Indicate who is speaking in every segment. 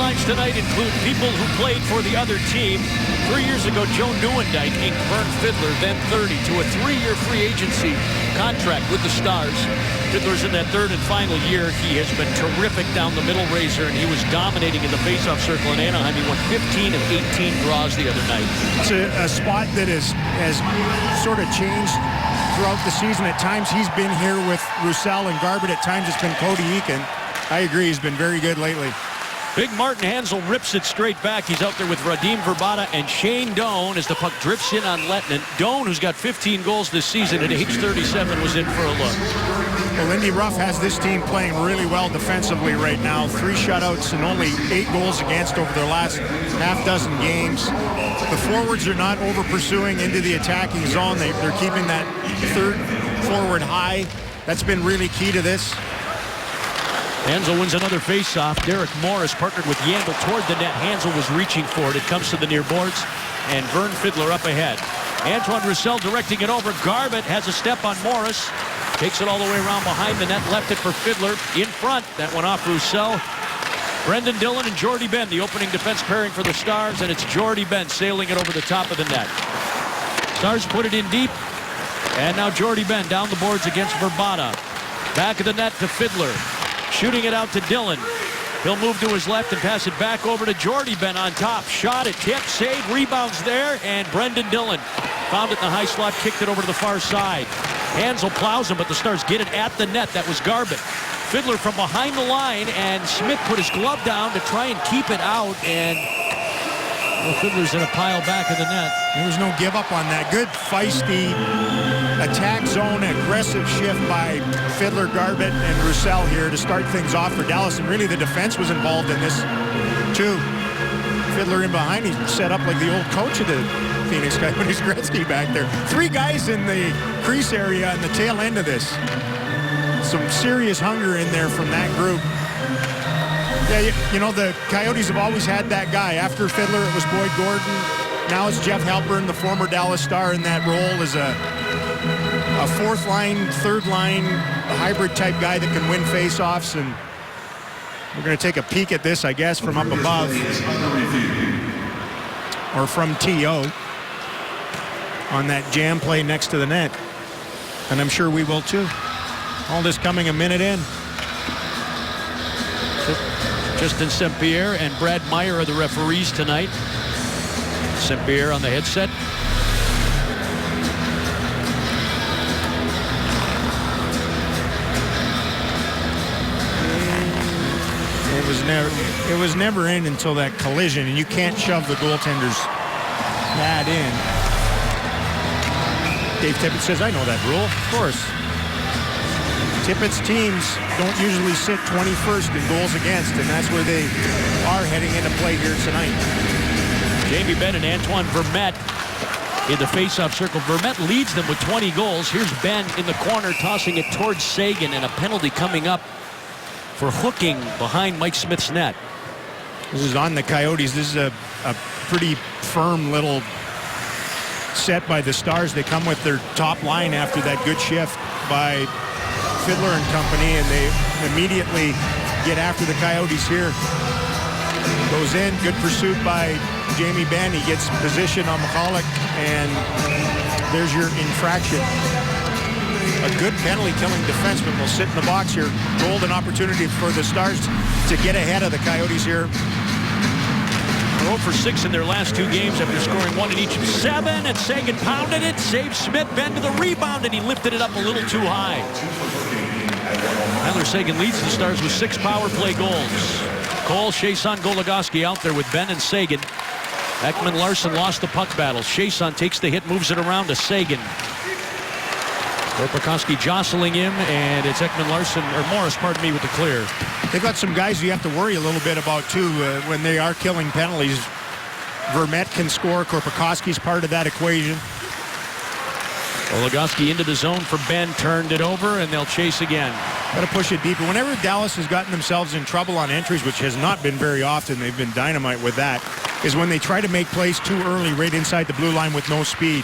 Speaker 1: headlines tonight include people who played for the other team. 3 years ago, Joe Nieuwendyk inked Vern Fiddler, then 30, to a 3-year free agency contract with the Stars. Fiddler's in that third and final year. He has been terrific down the middle razor, and he was dominating in the faceoff circle in Anaheim. He won 15 of 18 draws the other night.
Speaker 2: It's a spot that has sort of changed throughout the season. At times he's been here with Roussel and Garbutt. At times it's been Cody Eakin. I agree, he's been very good lately.
Speaker 1: Big Martin Hansel rips it straight back. He's out there with Radim Verbata and Shane Doan as the puck drifts in on Lettinen. Doan, who's got 15 goals this season at age 37, was in for a look.
Speaker 2: Well, Lindy Ruff has this team playing really well defensively right now. 3 shutouts and only 8 goals against over their last half dozen games. The forwards are not over pursuing into the attacking zone. They're keeping that third forward high. That's been really key to this.
Speaker 1: Hansel wins another faceoff. Derek Morris partnered with Yandel toward the net. Hansel was reaching for it. It comes to the near boards, and Vern Fiddler up ahead. Antoine Roussel directing it over. Garbutt has a step on Morris. Takes it all the way around behind the net. Left it for Fiddler. In front. That went off Roussel. Brendan Dillon and Jordy Ben, the opening defense pairing for the Stars, and it's Jordy Ben sailing it over the top of the net. Stars put it in deep, and now Jordy Ben down the boards against Verbata. Back of the net to Fiddler. Shooting it out to Dillon. He'll move to his left and pass it back over to Jordy Ben on top. Shot it, tip, save, rebounds there, and Brendan Dillon found it in the high slot, kicked it over to the far side. Hansel plows him, but the Stars get it at the net. That was Garbutt. Fiddler from behind the line, and Smith put his glove down to try and keep it out, and Fiddler's in a pile back of the net.
Speaker 2: There was no give up on that. Good, feisty attack zone, aggressive shift by Fiddler, Garbutt, and Roussel here to start things off for Dallas. And really, the defense was involved in this, too. Fiddler in behind, he set up like the old coach of the Phoenix Coyotes, Gretzky, back there. 3 guys in the crease area on the tail end of this. Some serious hunger in there from that group. Yeah, you know, the Coyotes have always had that guy. After Fiddler, it was Boyd Gordon. Now it's Jeff Halpern, the former Dallas Star, in that role as a fourth line, third line, hybrid type guy that can win faceoffs. And we're going to take a peek at this, I guess, from up above, or from T.O. on that jam play next to the net. And I'm sure we will too. All this coming a minute in.
Speaker 1: Justin St. Pierre and Brad Meyer are the referees tonight. St. Pierre on the headset.
Speaker 2: It was never in until that collision, and you can't shove the goaltenders that in. Dave Tippett says, I know that rule, of course. Tippett's teams don't usually sit 21st in goals against, and that's where they are heading into play here tonight.
Speaker 1: Jamie Benn and Antoine Vermette in the face-off circle. Vermette leads them with 20 goals. Here's Benn in the corner tossing it towards Seguin, and a penalty coming up for hooking behind Mike Smith's net.
Speaker 2: This is on the Coyotes. This is a pretty firm little set by the Stars. They come with their top line after that good shift by Fiddler and company, and they immediately get after the Coyotes here. Goes in, good pursuit by Jamie Benn. He gets position on McCulloch, and there's your infraction. A good penalty-killing defenseman will sit in the box here. Golden opportunity for the Stars to get ahead of the Coyotes here.
Speaker 1: 0 for 6 in their last 2 games after scoring 1 in each of 7, and Seguin pounded it, saved Smith, Benn to the rebound, and he lifted it up a little too high. Tyler Seguin leads the Stars with 6 power play goals. Cole, Chiasson, Goligoski out there with Benn and Seguin. Ekman Larson lost the puck battle. Chiasson takes the hit, moves it around to Seguin. Korpikoski jostling him, and it's Ekman Larson, or Morris, pardon me, with the clear.
Speaker 2: They've got some guys you have to worry a little bit about, too, when they are killing penalties. Vermette can score. Korpikoski's part of that equation.
Speaker 1: Goligoski into the zone for Benn, turned it over, and they'll chase again.
Speaker 2: Got to push it deeper. Whenever Dallas has gotten themselves in trouble on entries, which has not been very often, they've been dynamite with that, is when they try to make plays too early right inside the blue line with no speed.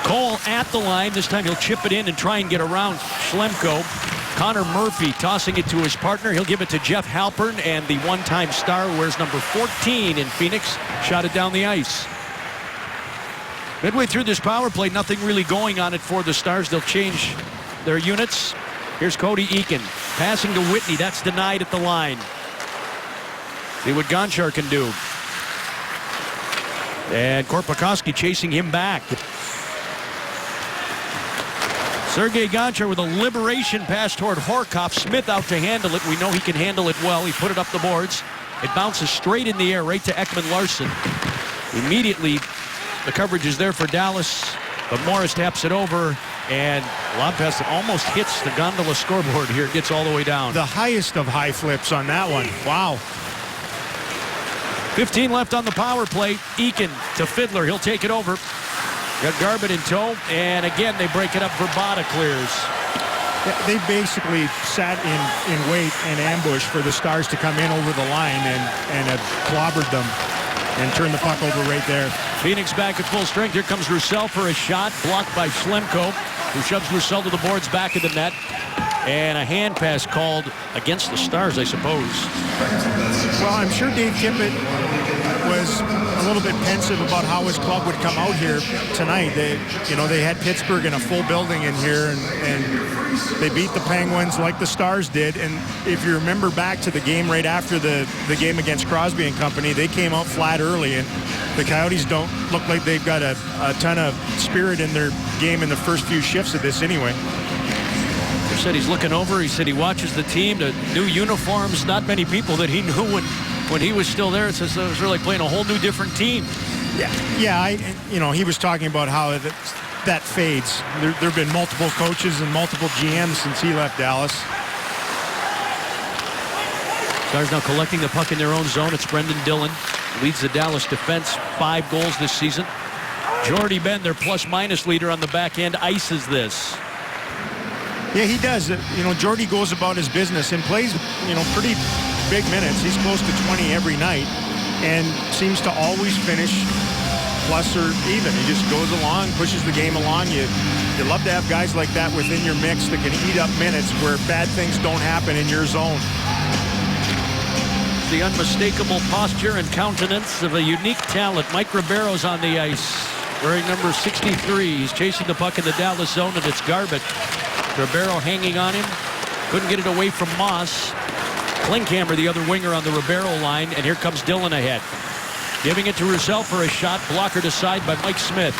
Speaker 1: Cole at the line. This time he'll chip it in and try and get around Schlemko. Connor Murphy tossing it to his partner. He'll give it to Jeff Halpern, and the one-time star who wears number 14 in Phoenix shot it down the ice. Midway through this power play, nothing really going on it for the Stars. They'll change their units. Here's Cody Eakin passing to Whitney. That's denied at the line. See what Gonchar can do. And Korpikoski chasing him back. Sergei Gonchar with a liberation pass toward Horkoff. Smith out to handle it. We know he can handle it well. He put it up the boards. It bounces straight in the air right to Ekman Larsson. Immediately, the coverage is there for Dallas, but Morris taps it over, and lob pass that almost hits the gondola scoreboard here. It gets all the way down.
Speaker 2: The highest of high flips on that one. Wow.
Speaker 1: 15 left on the power play. Eakin to Fiddler. He'll take it over. Got Garbutt in tow, and again they break it up. Verbata clears.
Speaker 2: They basically sat in wait and ambush for the Stars to come in over the line and have clobbered them and turned the puck over right there.
Speaker 1: Phoenix back at full strength. Here comes Roussel for a shot, blocked by Schlemko, who shoves Roussel to the boards back of the net. And a hand pass called against the Stars, I suppose.
Speaker 2: Well, I'm sure Dave Tippett was a little bit pensive about how his club would come out here tonight. They had Pittsburgh in a full building in here, and they beat the Penguins like the Stars did. And if you remember back to the game right after the game against Crosby and company, they came out flat early, and the Coyotes don't look like they've got a ton of spirit in their game in the first few shifts of this anyway.
Speaker 1: He said he's looking over. He said he watches the team, the new uniforms, not many people that he knew when he was still there. It says it was really playing a whole new different team.
Speaker 2: Yeah. He was talking about how that fades. There have been multiple coaches and multiple GMs since he left Dallas.
Speaker 1: Stars now collecting the puck in their own zone. It's Brendan Dillon. Leads the Dallas defense, 5 goals this season. Jordy Ben, their plus-minus leader on the back end, ices this.
Speaker 2: Yeah, he does. Jordy goes about his business and plays, pretty big minutes. He's close to 20 every night and seems to always finish plus or even. He just goes along, pushes the game along. You love to have guys like that within your mix that can eat up minutes where bad things don't happen in your zone.
Speaker 1: The unmistakable posture and countenance of a unique talent. Mike Ribeiro's on the ice, wearing number 63. He's chasing the puck in the Dallas zone, and it's Garbutt. Ribeiro hanging on him. Couldn't get it away from Moss. Klinkhammer, the other winger on the Ribeiro line, and here comes Dillon ahead. Giving it to Roussel for a shot, blockered aside by Mike Smith.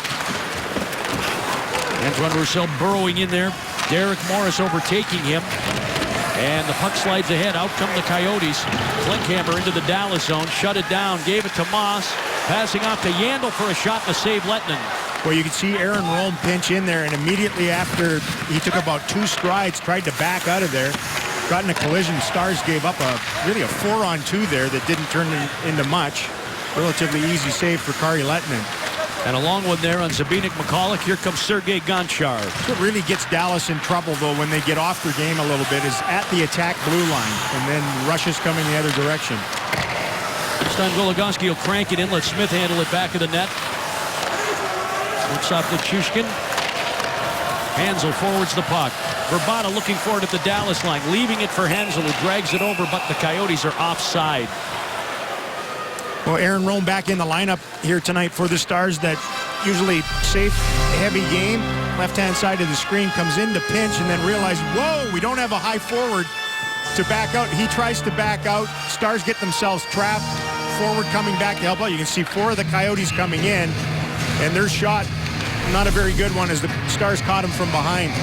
Speaker 1: Antoine Roussel burrowing in there. Derek Morris overtaking him. And the puck slides ahead. Out come the Coyotes. Klinkhammer into the Dallas zone. Shut it down. Gave it to Moss. Passing off to Yandel for a shot and a save Lettinen.
Speaker 2: Well, you can see Aaron Rome pinch in there, and immediately after he took about 2 strides, tried to back out of there, got in a collision. Stars gave up really a 4-on-2 there that didn't turn into much. Relatively easy save for Kari Lettinen.
Speaker 1: And a long one there on Zbigniew McCulloch. Here comes Sergei Gonchar.
Speaker 2: What really gets Dallas in trouble, though, when they get off their game a little bit is at the attack blue line, and then Russia's coming the other direction.
Speaker 1: This time Goligoski will crank it in, let Smith handle it back of the net. Looks off Nichushkin. Hansel forwards the puck. Verbata looking for it at the Dallas line, leaving it for Hansel, who drags it over, but the Coyotes are offside.
Speaker 2: Well, Aaron Rome back in the lineup here tonight for the Stars. That usually safe, heavy game. Left-hand side of the screen, comes in to pinch and then realizes, whoa, we don't have a high forward to back out. He tries to back out. Stars get themselves trapped. Forward coming back to help out. You can see 4 of the Coyotes coming in, and their shot, not a very good one, as the Stars caught him from behind.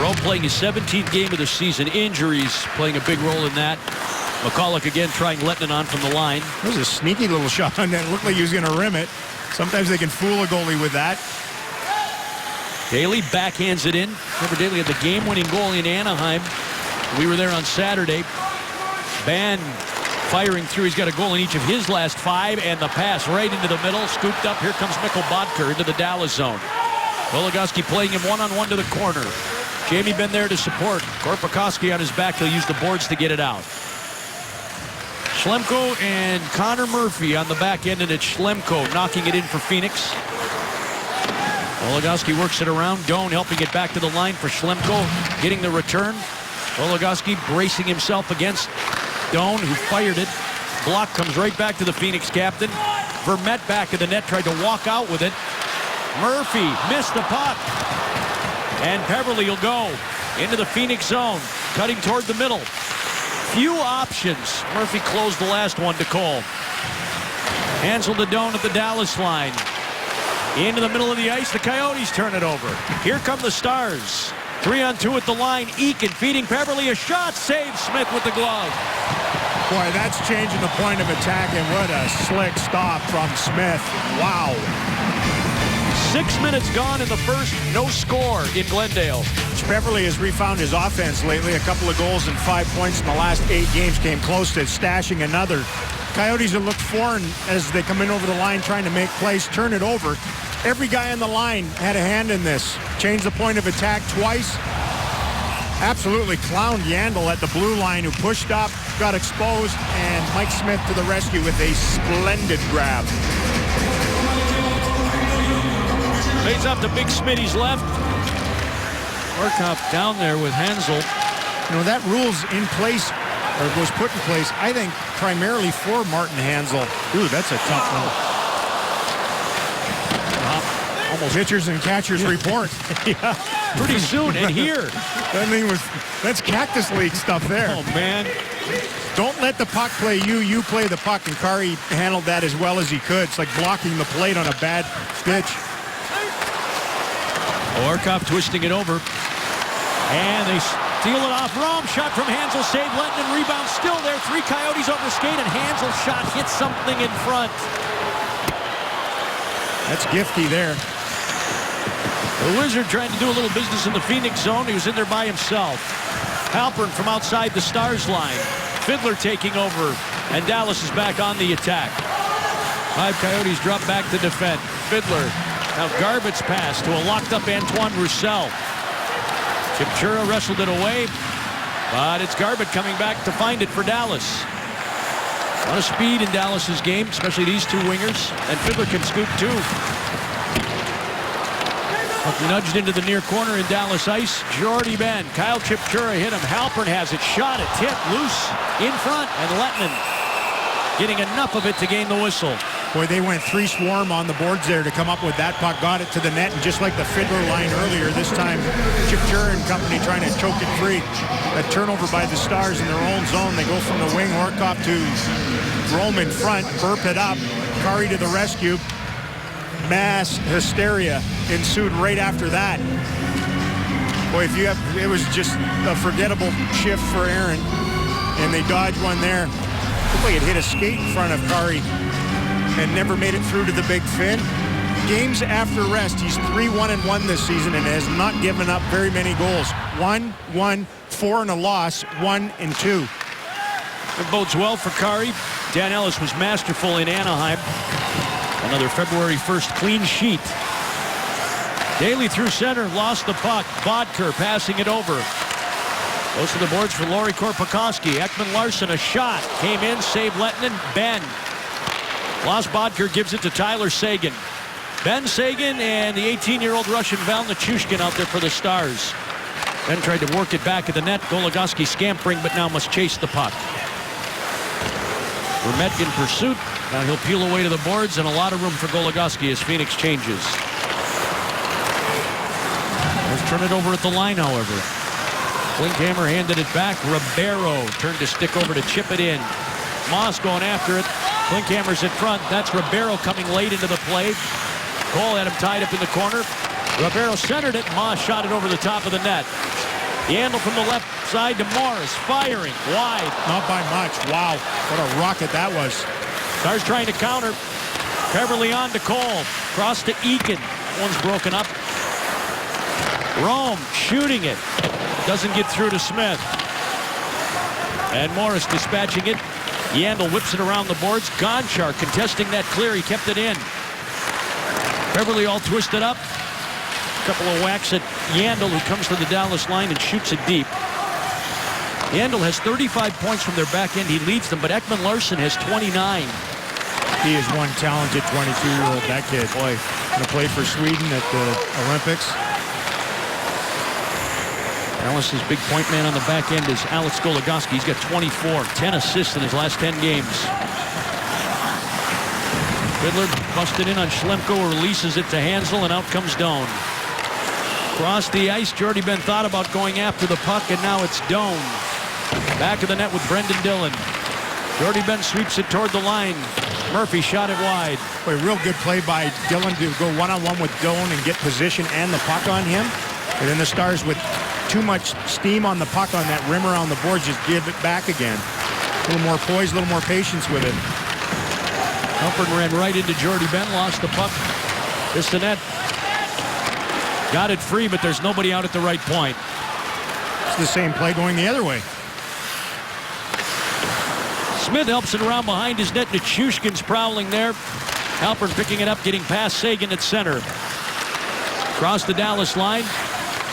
Speaker 1: Rome playing his 17th game of the season. Injuries playing a big role in that. McCulloch again trying Lettinen on from the line.
Speaker 2: That was a sneaky little shot on that. It looked like he was going to rim it. Sometimes they can fool a goalie with that.
Speaker 1: Daly backhands it in. Remember, Daly had the game-winning goal in Anaheim. We were there on Saturday. Ban firing through. He's got a goal in each of his last 5, and the pass right into the middle. Scooped up. Here comes Mikkel Bodker into the Dallas zone. Goligoski playing him one-on-one to the corner. Jamie Benn there to support. Korpikoski on his back. He'll use the boards to get it out. Schlemko and Connor Murphy on the back end, and it's Schlemko knocking it in for Phoenix. Goligoski works it around. Doan helping it back to the line for Schlemko, getting the return. Goligoski bracing himself against Doan, who fired it. Block comes right back to the Phoenix captain. Vermette back of the net, tried to walk out with it. Murphy missed the puck. And Peverley will go into the Phoenix zone, cutting toward the middle. Few options. Murphy closed the last one to Cole. Hansel to Doan at the Dallas line. Into the middle of the ice, the Coyotes turn it over. Here come the Stars. 3-on-2 at the line. Eakin feeding Peverley a shot. Saves Smith with the glove.
Speaker 2: Boy, that's changing the point of attack, and what a slick stop from Smith. Wow.
Speaker 1: 6 minutes gone in the first. No score in Glendale.
Speaker 2: Peverley has refound his offense lately. A couple of goals and 5 points in the last 8 games. Came close to stashing another. Coyotes have looked foreign as they come in over the line trying to make plays, turn it over. Every guy on the line had a hand in this. Changed the point of attack twice. Absolutely clowned Yandel at the blue line, who pushed up, got exposed, and Mike Smith to the rescue with a splendid grab.
Speaker 1: Fades up to Big Smitty's left. Orkoff down there with Hansel.
Speaker 2: You know, that rule's in place, or was put in place, I think, primarily for Martin Hansel. Ooh, that's a tough one. Almost pitchers and catchers report.
Speaker 1: Yeah, pretty soon. And here.
Speaker 2: That's Cactus League stuff there.
Speaker 1: Oh, man.
Speaker 2: Don't let the puck play you. You play the puck, and Kari handled that as well as he could. It's like blocking the plate on a bad pitch.
Speaker 1: Orkoff twisting it over. And they steal it off. Rome shot from Hansel. Save Lettinen. Rebound still there. 3 Coyotes over skate, and Hansel's shot hits something in front.
Speaker 2: That's gifty there.
Speaker 1: The Wizard trying to do a little business in the Phoenix zone. He was in there by himself. Halpern from outside the Stars line. Fiddler taking over, and Dallas is back on the attack. 5 Coyotes drop back to defend. Fiddler. Now Garbutt's pass to a locked-up Antoine Roussel. Chipchura wrestled it away, but it's Garbutt coming back to find it for Dallas. A lot of speed in Dallas's game, especially these 2 wingers, and Fiddler can scoop too. Nudged into the near corner in Dallas ice. Jordy Ben. Kyle Chipchura hit him. Halpern has it. Shot it. Tip. Loose. In front. And Lettinen getting enough of it to gain the whistle.
Speaker 2: Boy, they went 3 swarm on the boards there to come up with that puck. Got it to the net. And just like the Fiddler line earlier, this time Chipchura and company trying to choke it free. A turnover by the Stars in their own zone. They go from the wing. Orkoff to Rome in front. Burp it up. Kari to the rescue. Mass hysteria ensued right after that. Boy, it was just a forgettable shift for Aaron, and they dodged one there. Looked like it hit a skate in front of Kari and never made it through to the Big Fin. Games after rest, he's 3-1-1 this season and has not given up very many goals. 1-1, 4 and a loss, 1-2.
Speaker 1: It bodes well for Kari. Dan Ellis was masterful in Anaheim. Another February 1st clean sheet. Daly through center, lost the puck. Bodker passing it over. Goes to the boards for Laurie Korpikoski. Ekman Larson, a shot. Came in, saved Lettinen. Ben. Lost Bodker, gives it to Tyler Seguin. Ben Seguin and the 18-year-old Russian Val Nichushkin out there for the Stars. Ben tried to work it back at the net. Goligoski scampering, but now must chase the puck. Vermette in pursuit. Now he'll peel away to the boards, and a lot of room for Goligoski as Phoenix changes. Let's turn it over at the line, however. Klinkhammer handed it back. Ribeiro turned to stick over to chip it in. Moss going after it. Klinkhammer's in front. That's Ribeiro coming late into the play. Cole had him tied up in the corner. Ribeiro centered it. Moss shot it over the top of the net. Yandel from the left side to Morris. Firing wide.
Speaker 2: Not by much. Wow. What a rocket that was.
Speaker 1: Stars trying to counter. Peverley on to Cole. Cross to Eakin. One's broken up. Rome shooting it. Doesn't get through to Smith. And Morris dispatching it. Yandel whips it around the boards. Gonchar contesting that clear. He kept it in. Peverley all twisted up. A couple of whacks at Yandel, who comes to the Dallas line and shoots it deep. Yandel has 35 points from their back end. He leads them, but Ekman Larson has 29.
Speaker 2: He is one talented 22-year-old, that kid. Boy, going to play for Sweden at the Olympics.
Speaker 1: Dallas's big point man on the back end is Alex Goligoski. He's got 24, 10 assists in his last 10 games. Fiddler busted in on Schlemko, who releases it to Hansel, and out comes Doan. Across the ice, Jordie Benn thought about going after the puck, and now it's Doan. Back of the net with Brendan Dillon. Jordie Benn sweeps it toward the line. Murphy shot it wide.
Speaker 2: Boy, real good play by Dillon to go one-on-one with Doan and get position and the puck on him. And then the Stars, with too much steam on the puck on that rim around the boards, just give it back again. A little more poise, a little more patience with it.
Speaker 1: Halpern ran right into Jordie Benn, lost the puck. Bissonnette got it free, but there's nobody out at the right point.
Speaker 2: It's the same play going the other way.
Speaker 1: Smith helps it around behind his net. Nichushkin's prowling there. Halpern picking it up, getting past Seguin at center. Across the Dallas line.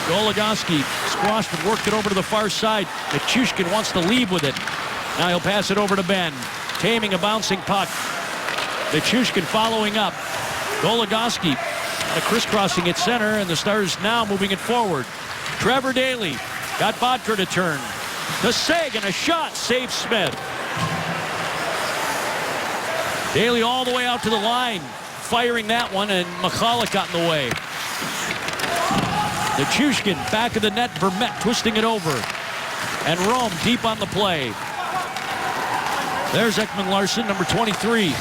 Speaker 1: Goligoski squashed and worked it over to the far side. Nichushkin wants to leave with it. Now he'll pass it over to Benn. Taming a bouncing puck. Nichushkin following up. Goligoski crisscrossing at center, and the Stars now moving it forward. Trevor Daley got Bottker to turn. The Seguin, a shot, saves Smith. Daley all the way out to the line, firing that one, and Michalek got in the way. Nichushkin back of the net, Vermette twisting it over. And Rome deep on the play. There's Ekman Larsson, number 23.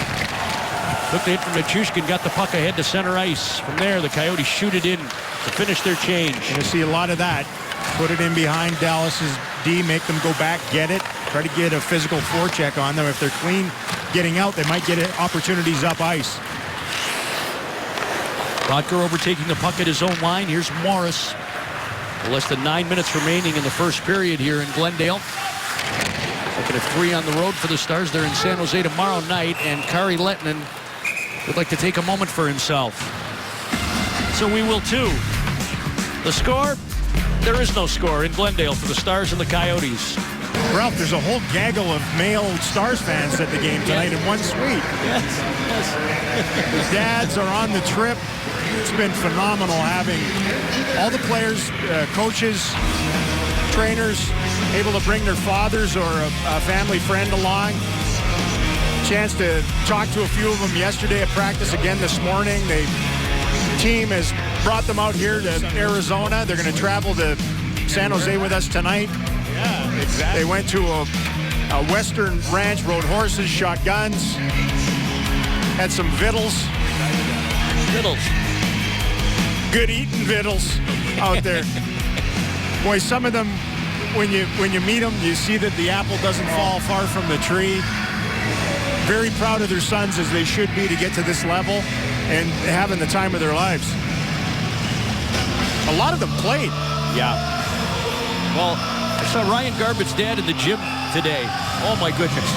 Speaker 1: Took the hit from Nichushkin, got the puck ahead to center ice. From there, the Coyotes shoot it in to finish their change.
Speaker 2: You're going to see a lot of that. Put it in behind Dallas's D, make them go back, get it. Try to get a physical forecheck on them. If they're clean getting out, they might get opportunities up ice.
Speaker 1: Bottker overtaking the puck at his own line. Here's Morris. Less than 9 minutes remaining in the first period here in Glendale. Looking at 3 on the road for the Stars. They're in San Jose tomorrow night, and Kari Lehtinen would like to take a moment for himself. So we will too. The score? There is no score in Glendale for the Stars and the Coyotes.
Speaker 2: Ralph, there's a whole gaggle of male Stars fans at the game tonight in one suite.
Speaker 1: Yes.
Speaker 2: The dads are on the trip. It's been phenomenal having all the players, coaches, trainers able to bring their fathers or a family friend along. Chance to talk to a few of them yesterday at practice, again this morning. The team has brought them out here to Arizona. They're going to travel to San Jose with us tonight.
Speaker 3: Yeah, exactly.
Speaker 2: They went to a western ranch, rode horses, shot guns, had some vittles.
Speaker 1: Vittles.
Speaker 2: Good eating vittles out there. Boy, some of them, when you meet them, you see that the apple doesn't fall far from the tree. Very proud of their sons, as they should be, to get to this level and having the time of their lives. A lot of them played.
Speaker 1: Yeah. Well, I saw Ryan Garbutt's dad in the gym today. Oh my goodness.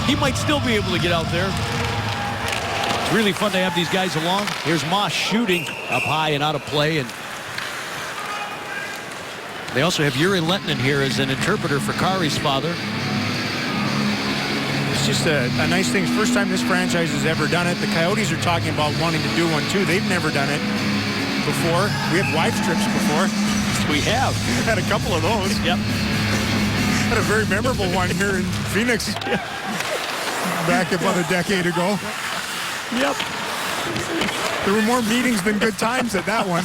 Speaker 1: He might still be able to get out there. It's really fun to have these guys along. Here's Moss shooting up high and out of play. And they also have Yuri Lehtinen here as an interpreter for Kari's father.
Speaker 2: It's just a nice thing. First time this franchise has ever done it. The Coyotes are talking about wanting to do one too. They've never done it before. We had wife trips before.
Speaker 1: We have.
Speaker 2: We've had a couple of those.
Speaker 1: Yep.
Speaker 2: Had a very memorable one here in Phoenix back about a decade ago.
Speaker 1: Yep.
Speaker 2: There were more meetings than good times at that one.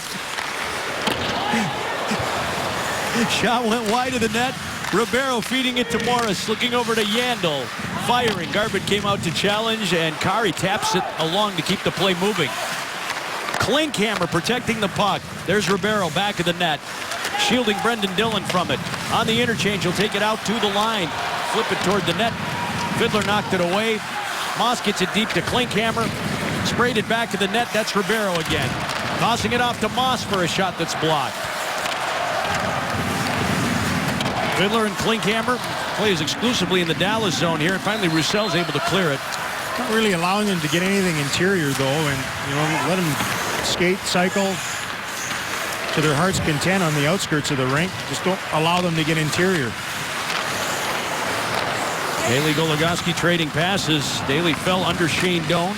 Speaker 1: Shot went wide of the net. Ribeiro feeding it to Morris, looking over to Yandel. Firing. Garbutt came out to challenge, and Kari taps it along to keep the play moving. Klinkhammer protecting the puck. There's Ribeiro back of the net, shielding Brendan Dillon from it. On the interchange, he'll take it out to the line. Flip it toward the net. Fiddler knocked it away. Moss gets it deep to Klinkhammer. Sprayed it back to the net. That's Ribeiro again. Tossing it off to Moss for a shot that's blocked. Fiddler and Klinkhammer plays exclusively in the Dallas zone here, and finally Roussel's able to clear it.
Speaker 2: Not really allowing them to get anything interior, though, and let them skate, cycle to their heart's content on the outskirts of the rink. Just don't allow them to get interior.
Speaker 1: Daley Goligoski trading passes. Daley fell under Shane Doan.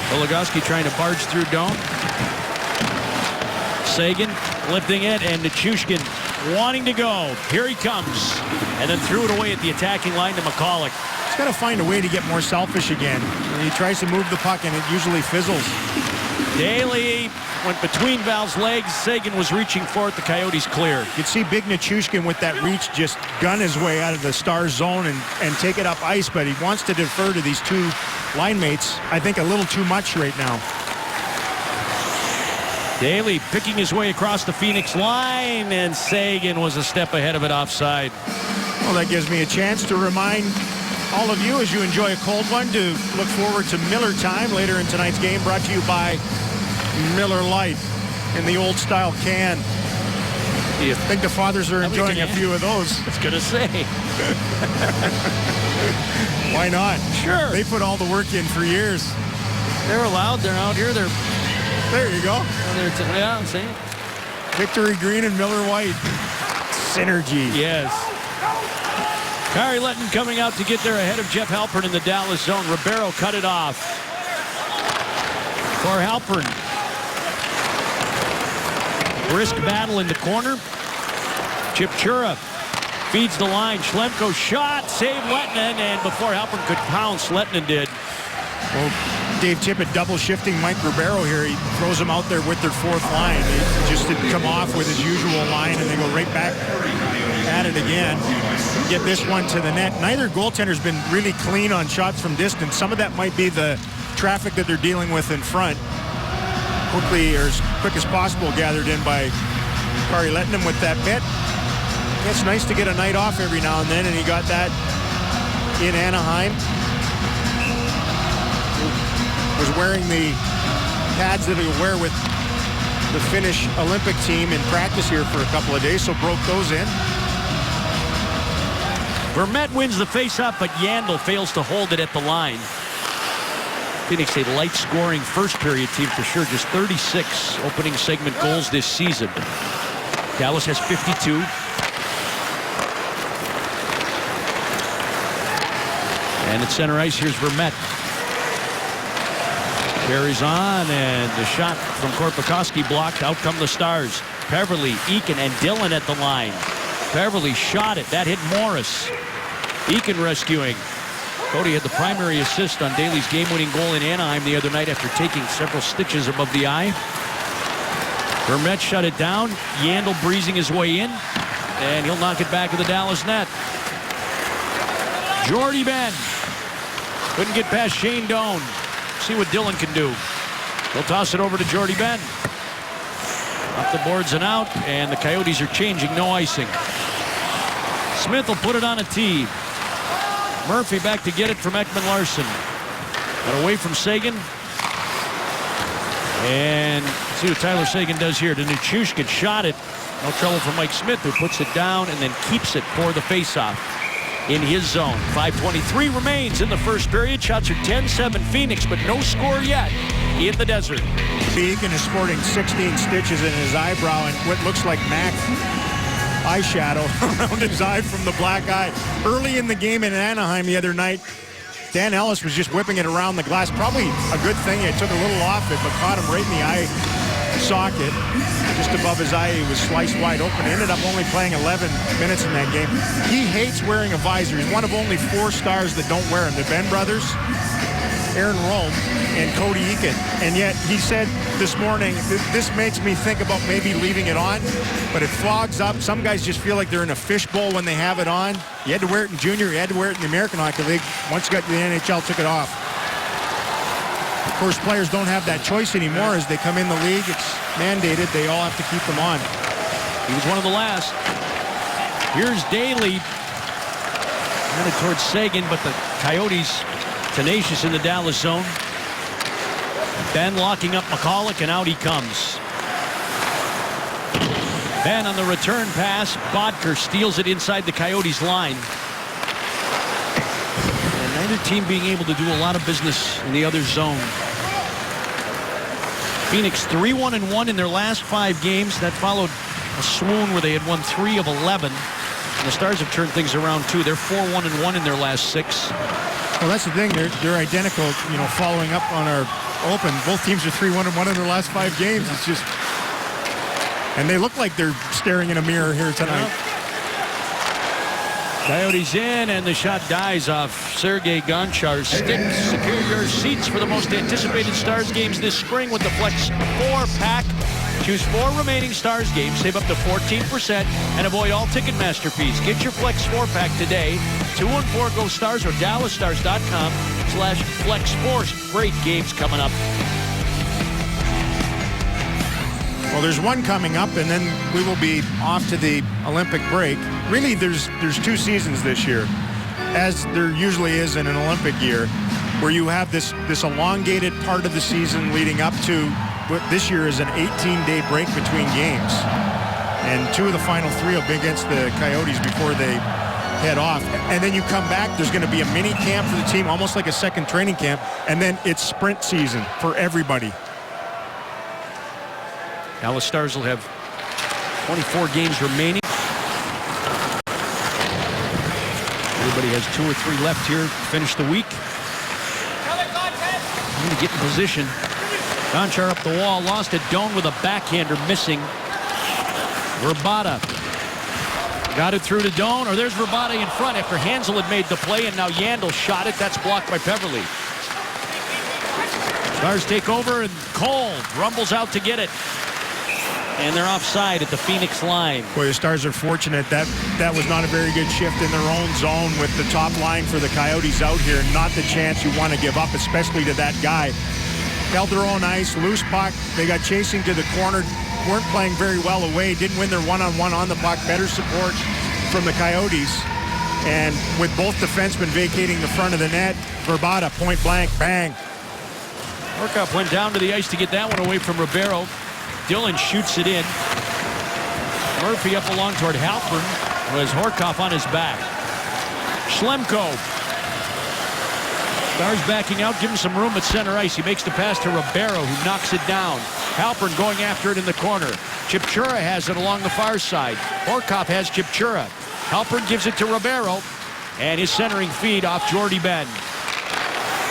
Speaker 1: Goligoski trying to barge through Doan. Seguin lifting it, and Nichushkin wanting to go. Here he comes. And then threw it away at the attacking line to McCulloch.
Speaker 2: He's got to find a way to get more selfish again. He tries to move the puck, and it usually fizzles.
Speaker 1: Daly went between Val's legs. Seguin was reaching for it. The Coyotes clear.
Speaker 2: You can see Big Nichushkin with that reach just gun his way out of the Stars zone and take it up ice, but he wants to defer to these two line mates, I think, a little too much right now.
Speaker 1: Daly picking his way across the Phoenix line, and Seguin was a step ahead of it offside.
Speaker 2: Well, that gives me a chance to remind all of you, as you enjoy a cold one, to look forward to Miller time later in tonight's game, brought to you by Miller Lite in the old style can. I think the fathers are enjoying a few of those.
Speaker 1: I was going to say.
Speaker 2: Why not?
Speaker 1: Sure.
Speaker 2: They put all the work in for years.
Speaker 1: They're allowed. They're out here.
Speaker 2: There you go.
Speaker 1: Yeah, I'm saying.
Speaker 2: Victory Green and Miller White. Synergy.
Speaker 1: Yes. Kari Letton coming out to get there ahead of Jeff Halpern in the Dallas zone. Ribeiro cut it off for Halpern. Brisk battle in the corner. Chipchura feeds the line. Schlemko shot, saved Lettinen, and before Halpern could pounce, Lettinen did.
Speaker 2: Well, Dave Tippett double shifting Mike Ribeiro here. He throws him out there with their fourth line. He just didn't come off with his usual line, and they go right back at it again. Get this one to the net. Neither goaltender's been really clean on shots from distance. Some of that might be the traffic that they're dealing with in front. Quickly, or as quick as possible, gathered in by Kari Lettinen with that bit. It's nice to get a night off every now and then, and he got that in Anaheim. Was wearing the pads that he'll wear with the Finnish Olympic team in practice here for a couple of days, so broke those in.
Speaker 1: Vermette wins the faceoff, but Yandel fails to hold it at the line. Phoenix, a light-scoring first-period team for sure. Just 36 opening segment goals this season. Dallas has 52. And at center ice, here's Vermette. Carries on, and the shot from Korpikoski blocked. Out come the Stars. Peverley, Eakin, and Dillon at the line. Peverley shot it. That hit Morris. Eakin rescuing. Cody had the primary assist on Daly's game-winning goal in Anaheim the other night after taking several stitches above the eye. Vermette shut it down. Yandel breezing his way in, and he'll knock it back to the Dallas net. Jordy Benn couldn't get past Shane Doan. See what Dillon can do. He'll toss it over to Jordy Benn. Up the boards and out, and the Coyotes are changing. No icing. Smith will put it on a tee. Murphy back to get it from Ekman Larsson. Got away from Seguin. And see what Tyler Seguin does here. To Nichushkin, shot it. No trouble for Mike Smith, who puts it down and then keeps it for the faceoff in his zone. 5:23 remains in the first period. Shots are 10-7 Phoenix, but no score yet in the desert.
Speaker 2: Eakin is sporting 16 stitches in his eyebrow and what looks like MAC eyeshadow around his eye from the black eye. Early in the game in Anaheim the other night, Dan Ellis was just whipping it around the glass. Probably a good thing. It took a little off it, but caught him right in the eye socket. Just above his eye, he was sliced wide open. He ended up only playing 11 minutes in that game. He hates wearing a visor. He's one of only 4 Stars that don't wear them. The Ben brothers, Aaron Rome, and Cody Eakin. And yet he said this morning, this makes me think about maybe leaving it on, but it fogs up. Some guys just feel like they're in a fishbowl when they have it on. You had to wear it in junior, you had to wear it in the American Hockey League. Once you got to the NHL, took it off. Of course, players don't have that choice anymore as they come in the league. It's mandated. They all have to keep them on.
Speaker 1: He was one of the last. Here's Daly. Headed towards Seguin, but the Coyotes tenacious in the Dallas zone. Ben locking up McCulloch, and out he comes. Ben on the return pass. Bodker steals it inside the Coyotes line. And neither team being able to do a lot of business in the other zone. Phoenix 3-1-1 in their last 5 games. That followed a swoon where they had won 3 of 11. And the Stars have turned things around too. They're 4-1-1 in their last 6.
Speaker 2: Well, that's the thing. They're identical, you know, following up on our open. Both teams are 3-1-1 in their last 5 games. It's just And they look like they're staring in a mirror here tonight.
Speaker 1: Coyotes in, and the shot dies off Sergei Gonchar's stick. Secure your seats for the most anticipated Stars games this spring with the Flex 4-pack. Choose 4 remaining Stars games, save up to 14%, and avoid all Ticketmaster fees. Get your Flex 4-pack today. 214-GO Stars or DallasStars.com/Flex4. Great games coming up.
Speaker 2: Well, there's one coming up, and then we will be off to the Olympic break. Really, there's 2 seasons this year, as there usually is in an Olympic year, where you have this elongated part of the season leading up to what this year is an 18-day break between games. And 2 of the final 3 will be against the Coyotes before they head off. And then you come back, there's going to be a mini camp for the team, almost like a second training camp, and then it's sprint season for everybody.
Speaker 1: Dallas Stars will have 24 games remaining. Everybody has 2 or 3 left here to finish the week. I'm going to get in position. Gonchar up the wall, lost it. Doan with a backhander missing. Vrbata got it through to Doan, or there's Vrbata in front after Hansel had made the play, and now Yandel shot it. That's blocked by Peverley. Stars take over, and Cole rumbles out to get it. And they're offside at the Phoenix line.
Speaker 2: Boy, the Stars are fortunate. That was not a very good shift in their own zone with the top line for the Coyotes out here. Not the chance you want to give up, especially to that guy. Held their own ice, loose puck. They got chasing to the corner. Weren't playing very well away. Didn't win their one-on-one on the puck. Better support from the Coyotes. And with both defensemen vacating the front of the net, Vrbata, point blank, bang.
Speaker 1: Horcoff went down to the ice to get that one away from Ribeiro. Dillon shoots it in. Murphy up along toward Halpern. Was Horcoff on his back. Schlemko. Stars backing out, give him some room at center ice. He makes the pass to Ribeiro, who knocks it down. Halpern going after it in the corner. Chipchura has it along the far side. Horcoff has Chipchura. Halpern gives it to Ribeiro. And his centering feed off Jordy Ben.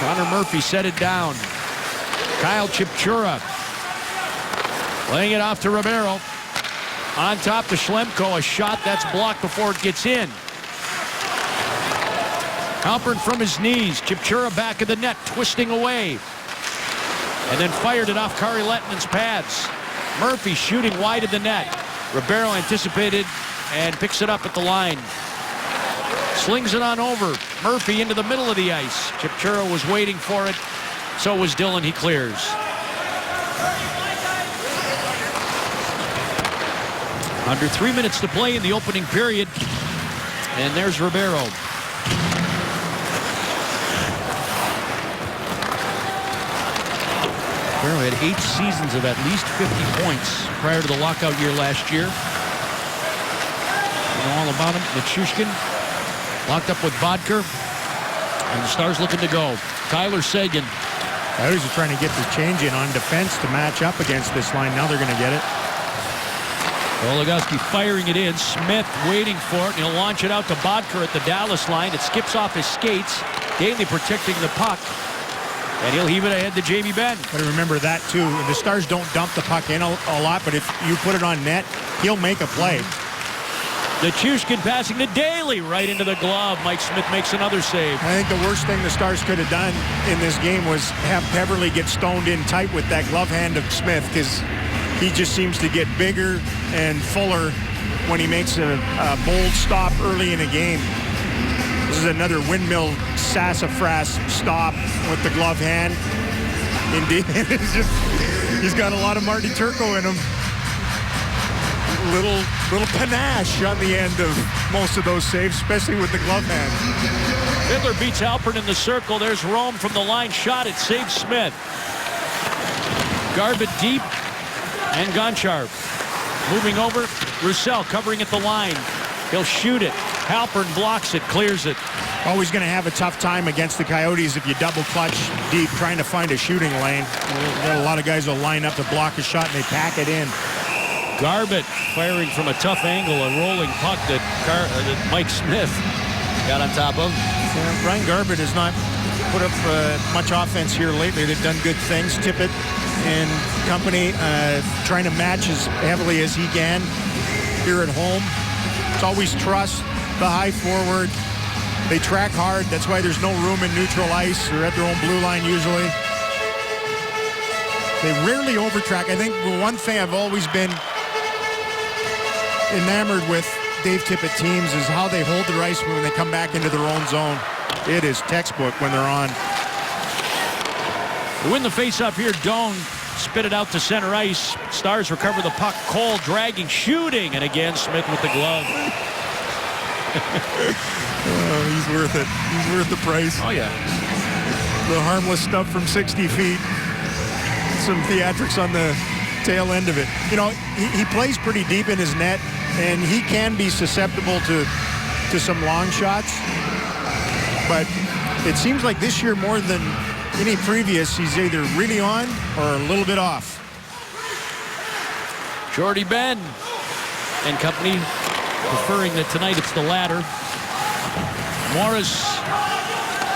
Speaker 1: Connor Murphy set it down. Kyle Chipchura laying it off to Ribeiro. On top to Schlemko, a shot that's blocked before it gets in. Halpern from his knees. Chipchura back of the net, twisting away. And then fired it off Kari Lettonen's pads. Murphy shooting wide of the net. Ribeiro anticipated and picks it up at the line. Slings it on over. Murphy into the middle of the ice. Chipchura was waiting for it. So was Dillon. He clears. Under 3 minutes to play in the opening period. And there's Ribeiro. Ribeiro had 8 seasons of at least 50 points prior to the lockout year last year. You know all about him. Nichushkin locked up with Bodker. And the Stars looking to go. Tyler Seguin.
Speaker 2: Coyotes are trying to get the change in on defense to match up against this line. Now they're going to get it.
Speaker 1: Goligoski firing it in. Smith waiting for it. And he'll launch it out to Bodker at the Dallas line. It skips off his skates. Daly protecting the puck. And he'll heave it ahead to Jamie Benn.
Speaker 2: Got to remember that, too. The Stars don't dump the puck in a lot, but if you put it on net, he'll make a play.
Speaker 1: Nichushkin passing to Daly right into the glove. Mike Smith makes another save.
Speaker 2: I think the worst thing the Stars could have done in this game was have Peverley get stoned in tight with that glove hand of Smith, because he just seems to get bigger and fuller when he makes a bold stop early in a game. This is another windmill sassafras stop with the glove hand. Indeed, he's got a lot of Marty Turco in him. Little panache on the end of most of those saves, especially with the glove hand.
Speaker 1: Fiddler beats Halpern in the circle. There's Rome from the line. Shot it. Saves Smith. Garbutt deep. And Gonchar moving over. Roussel covering at the line. He'll shoot it. Halpern blocks it. Clears it.
Speaker 2: Always going to have a tough time against the Coyotes if you double clutch deep trying to find a shooting lane. Got a lot of guys will line up to block a shot and they pack it in.
Speaker 1: Garbutt firing from a tough angle, a rolling puck that Mike Smith got on top of.
Speaker 2: Ryan Garbutt has not put up much offense here lately. They've done good things. Tippett and company trying to match as heavily as he can here at home. It's always trust the high forward. They track hard. That's why there's no room in neutral ice. They're at their own blue line usually. They rarely overtrack. I think the one thing I've always been enamored with Dave Tippett teams is how they hold their ice when they come back into their own zone. It is textbook when they're on.
Speaker 1: To win the faceoff here, Doan spit it out to center ice. Stars recover the puck. Cole dragging, shooting, and again Smith with the glove.
Speaker 2: He's worth it. He's worth the price.
Speaker 1: Oh, yeah.
Speaker 2: The harmless stuff from 60 feet. Some theatrics on the tail end of it. You know, he plays pretty deep in his net, and he can be susceptible to some long shots. But it seems like this year more than any previous, he's either really on or a little bit off.
Speaker 1: Jordy Ben and company preferring that tonight it's the latter. Morris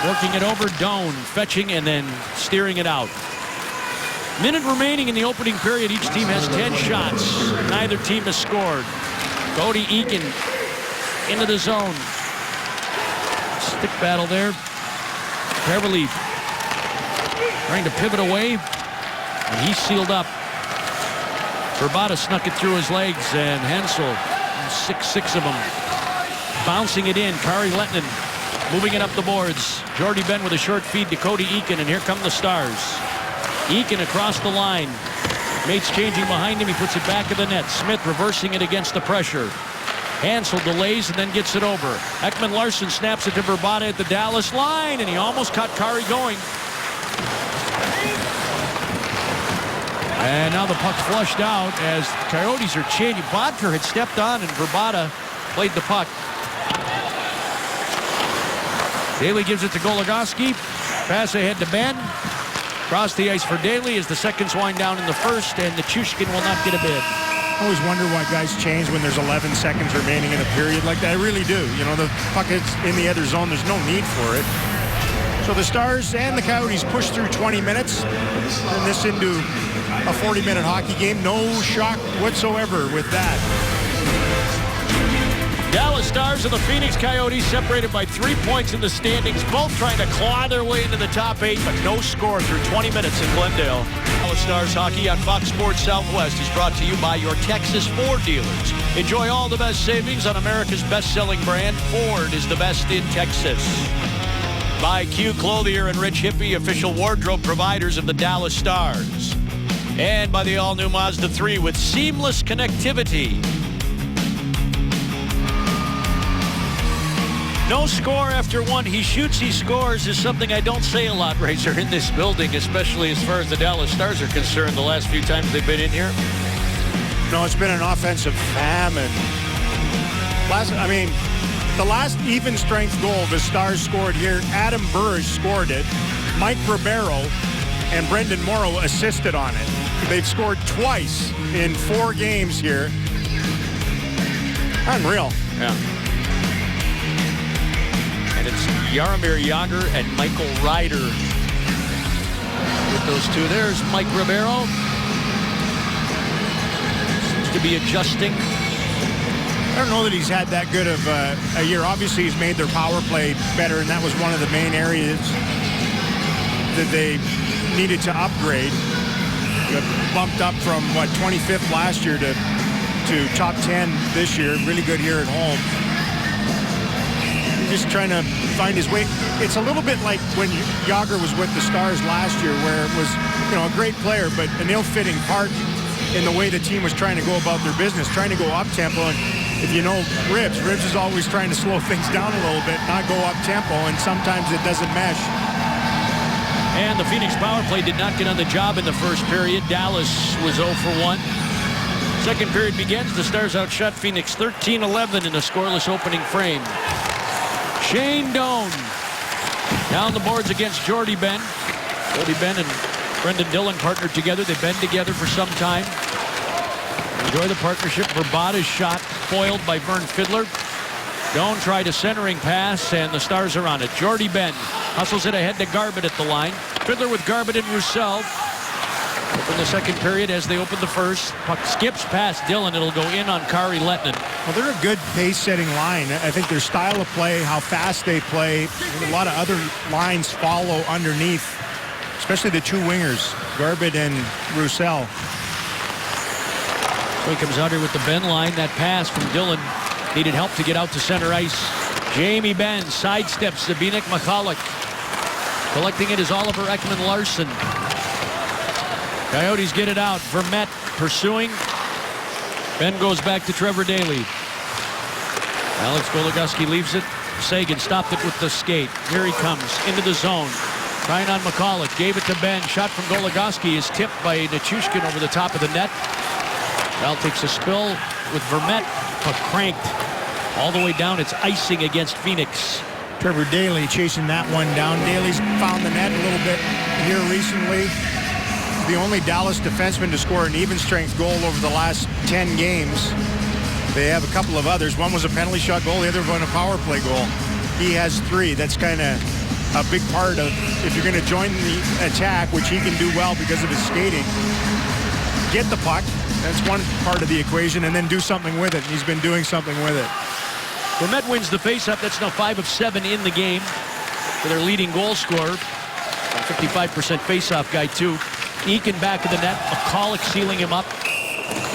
Speaker 1: working it over. Doan fetching and then steering it out. Minute remaining in the opening period. Each team has 10 shots. Neither team has scored. Cody Eakin into the zone. Stick battle there. Beverly trying to pivot away, and he's sealed up. Verbata snuck it through his legs, and Hensel, 6 of them, bouncing it in. Kari Lehtinen moving it up the boards. Jordy Ben with a short feed to Cody Eakin, and here come the Stars. Eakin across the line. Mates changing behind him. He puts it back of the net. Smith reversing it against the pressure. Hansel delays and then gets it over. Ekman Larsson snaps it to Verbata at the Dallas line, and he almost caught Kari going. And now the puck's flushed out as Coyotes are changing. Bodker had stepped on, and Verbata played the puck. Daly gives it to Goligoski. Pass ahead to Ben. Across the ice for Daly as the seconds wind down in the first, and Nichushkin will not get a bid.
Speaker 2: I always wonder why guys change when there's 11 seconds remaining in a period like that. I really do. You know, the puck is in the other zone. There's no need for it. So the Stars and the Coyotes push through 20 minutes. Turn this into a 40-minute hockey game. No shock whatsoever with that.
Speaker 1: Dallas Stars and the Phoenix Coyotes separated by 3 points in the standings, both trying to claw their way into the top 8, but no score through 20 minutes in Glendale. Dallas Stars hockey on Fox Sports Southwest is brought to you by your Texas Ford dealers. Enjoy all the best savings on America's best-selling brand. Ford is the best in Texas. By Q Clothier and Rich Hippie, official wardrobe providers of the Dallas Stars. And by the all-new Mazda 3 with seamless connectivity. No score after one. He shoots, he scores is something I don't say a lot, Razor, in this building, especially as far as the Dallas Stars are concerned the last few times they've been in here.
Speaker 2: No, it's been an offensive famine. The last even strength goal the Stars scored here, Adam Burge scored it. Mike Ribeiro and Brendan Morrow assisted on it. They've scored twice in 4 games here. Unreal.
Speaker 1: Yeah. And it's Jaromir Jagr and Michael Ryder. With those two, there's Mike Ribeiro. Seems to be adjusting.
Speaker 2: I don't know that he's had that good of a year. Obviously, he's made their power play better, and that was one of the main areas that they needed to upgrade. Got bumped up from, 25th last year to top 10 this year. Really good here at home. He's just trying to find his way. It's a little bit like when Jagr was with the Stars last year, where it was, a great player, but an ill-fitting part in the way the team was trying to go about their business, trying to go up-tempo. And if you know Ribs is always trying to slow things down a little bit, not go up-tempo, and sometimes it doesn't mesh.
Speaker 1: And the Phoenix power play did not get on the job in the first period. Dallas was 0 for 1. Second period begins. The Stars outshot Phoenix 13-11 in a scoreless opening frame. Shane Doan down the boards against Jordy Ben. Jordy Ben and Brendan Dillon partnered together. They've been together for some time. Enjoy the partnership. Verbata's shot foiled by Vern Fiddler. Doan tried a centering pass, and the Stars are on it. Jordy Ben hustles it ahead to Garbutt at the line. Fiddler with Garbutt and Roussel. in the second period as they open the first. Puck skips past Dillon. It'll go in on Kari Lehtinen.
Speaker 2: Well, they're a good pace-setting line. I think their style of play, how fast they play, a lot of other lines follow underneath, especially the two wingers, Garbett and Roussel.
Speaker 1: So he comes out here with the Benn line. That pass from Dillon needed help to get out to center ice. Jamie Benn sidesteps Zbynek Michalek. Collecting it is Oliver Ekman-Larsson. Coyotes get it out. Vermette pursuing. Benn goes back to Trevor Daley. Alex Goligoski leaves it. Seguin stopped it with the skate. Here he comes into the zone. Trying on Michalek. Gave it to Benn. Shot from Goligoski is tipped by Nichushkin over the top of the net. Val takes a spill with Vermette, but cranked all the way down. It's icing against Phoenix.
Speaker 2: Trevor Daley chasing that one down. Daley's found the net a little bit here recently. The only Dallas defenseman to score an even-strength goal over the last 10 games. They have a couple of others. One was a penalty shot goal, the other one a power play goal. He has 3. That's kind of a big part of, if you're going to join the attack, which he can do well because of his skating, get the puck. That's one part of the equation, and then do something with it. He's been doing something with it.
Speaker 1: Vermette wins the faceoff. That's now 5 of 7 in the game for their leading goal scorer. 55% faceoff guy, too. Eakin back of the net. Michalek sealing him up.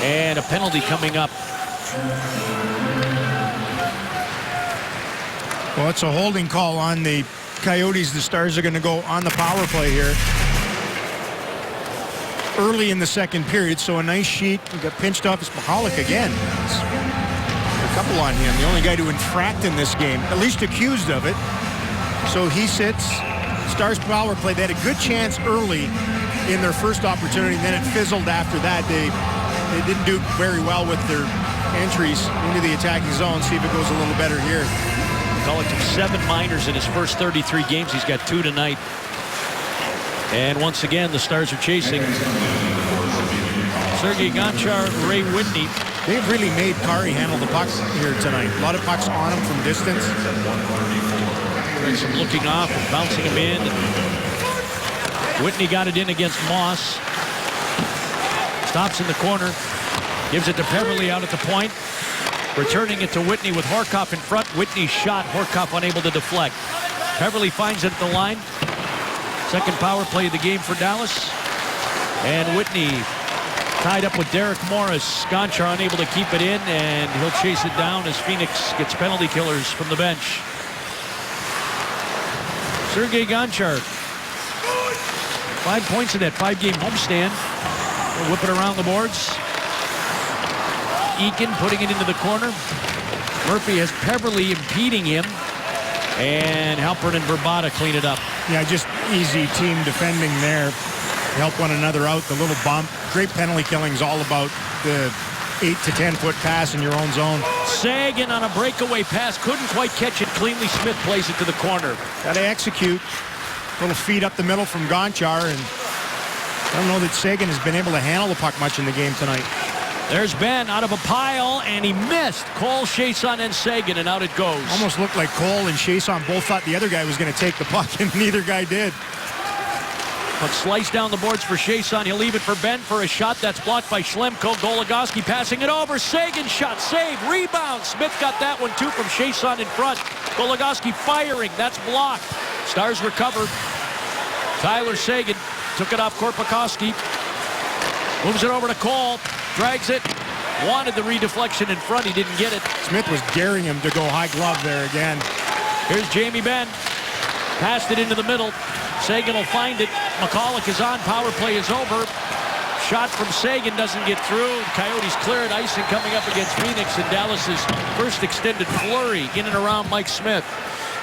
Speaker 1: And a penalty coming up.
Speaker 2: Well, it's a holding call on the Coyotes. The Stars are going to go on the power play here early in the second period, so a nice sheet. We got pinched off. It's Michalek again. It's a couple on him. The only guy to infract in this game, at least accused of it. So he sits. Stars power play. They had a good chance early in their first opportunity, and then it fizzled after that. They didn't do very well with their entries into the attacking zone. See if it goes a little better here.
Speaker 1: Michalek took 7 minors in his first 33 games. He's got 2 tonight. And once again, the Stars are chasing. Sergei Gonchar, Ray Whitney.
Speaker 2: They've really made Kari handle the puck here tonight. A lot of pucks on him from distance.
Speaker 1: Some looking off and bouncing him in. Whitney got it in against Moss. Stops in the corner. Gives it to Peverley out at the point. Returning it to Whitney with Horcoff in front. Whitney's shot. Horcoff unable to deflect. Peverley finds it at the line. Second power play of the game for Dallas. And Whitney tied up with Derek Morris. Gonchar unable to keep it in, and he'll chase it down as Phoenix gets penalty killers from the bench. Sergei Gonchar. 5 points in that 5-game homestand. He'll whip it around the boards. Eakin putting it into the corner. Murphy has Peverley impeding him. And Halpern and Verbata clean it up.
Speaker 2: Yeah, just easy team defending there. Help one another out, the little bump. Great penalty killing's all about the 8 to 10 foot pass in your own zone.
Speaker 1: Seguin on a breakaway pass. Couldn't quite catch it cleanly. Smith plays it to the corner.
Speaker 2: Got to execute. Little feed up the middle from Gonchar. And I don't know that Seguin has been able to handle the puck much in the game tonight.
Speaker 1: There's Ben out of a pile, and he missed. Cole, Chiasson, and Seguin, and out it goes.
Speaker 2: Almost looked like Cole and Chiasson both thought the other guy was going to take the puck, and neither guy did.
Speaker 1: But slice down the boards for Chiasson. He'll leave it for Ben for a shot. That's blocked by Schlemko. Goligoski passing it over. Seguin shot, save, rebound. Smith got that one, too, from Chiasson in front. Goligoski firing. That's blocked. Stars recover. Tyler Seguin took it off Korpikoski. Moves it over to Cole. Drags it. Wanted the redeflection in front. He didn't get it.
Speaker 2: Smith was daring him to go high glove there again.
Speaker 1: Here's Jamie Benn. Passed it into the middle. Seguin will find it. Michalek is on. Power play is over. Shot from Seguin doesn't get through. Coyotes clear it. Icing coming up against Phoenix in Dallas's first extended flurry in and around Mike Smith.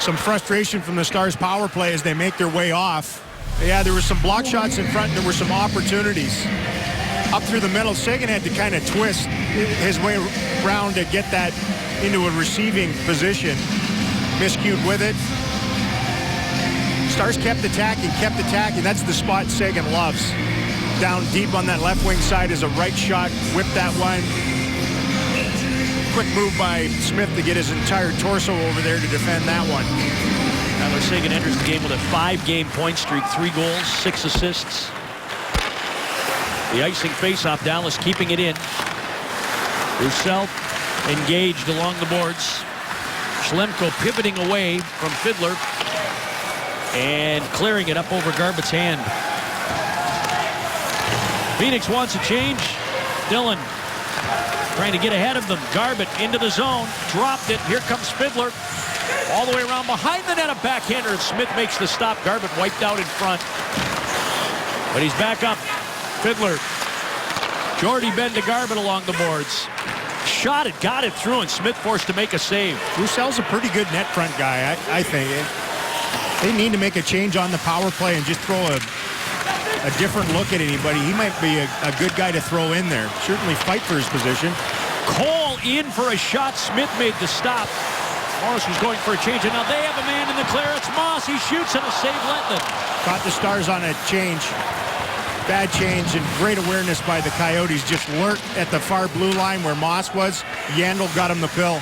Speaker 2: Some frustration from the Stars power play as they make their way off. Yeah, there were some block shots in front. There were some opportunities. Up through the middle, Seguin had to kind of twist his way around to get that into a receiving position. Miscued with it. Stars kept attacking. That's the spot Seguin loves. Down deep on that left wing side is a right shot. Whip that one. Quick move by Smith to get his entire torso over there to defend that one.
Speaker 1: Tyler Seguin enters the game with a 5-game point streak, 3 goals, 6 assists. The icing faceoff, Dallas keeping it in. Roussel engaged along the boards. Schlemko pivoting away from Fiddler and clearing it up over Garbutt's hand. Phoenix wants a change. Dillon trying to get ahead of them. Garbutt into the zone. Dropped it. Here comes Fiddler. All the way around behind the net, a backhander, and Smith makes the stop. Garbutt wiped out in front. But he's back up. Fiddler. Jordy Ben to Garbutt along the boards. Shot it, got it through, and Smith forced to make a save.
Speaker 2: Roussel's a pretty good net front guy, I think. They need to make a change on the power play and just throw a different look at anybody. He might be a good guy to throw in there. Certainly fight for his position.
Speaker 1: Cole in for a shot. Smith made the stop. Morris was going for a change, and now they have a man in the clear. It's Moss. He shoots and a save Letland.
Speaker 2: Caught the Stars on a change. Bad change and great awareness by the Coyotes. Just lurked at the far blue line where Moss was. Yandel got him the pill.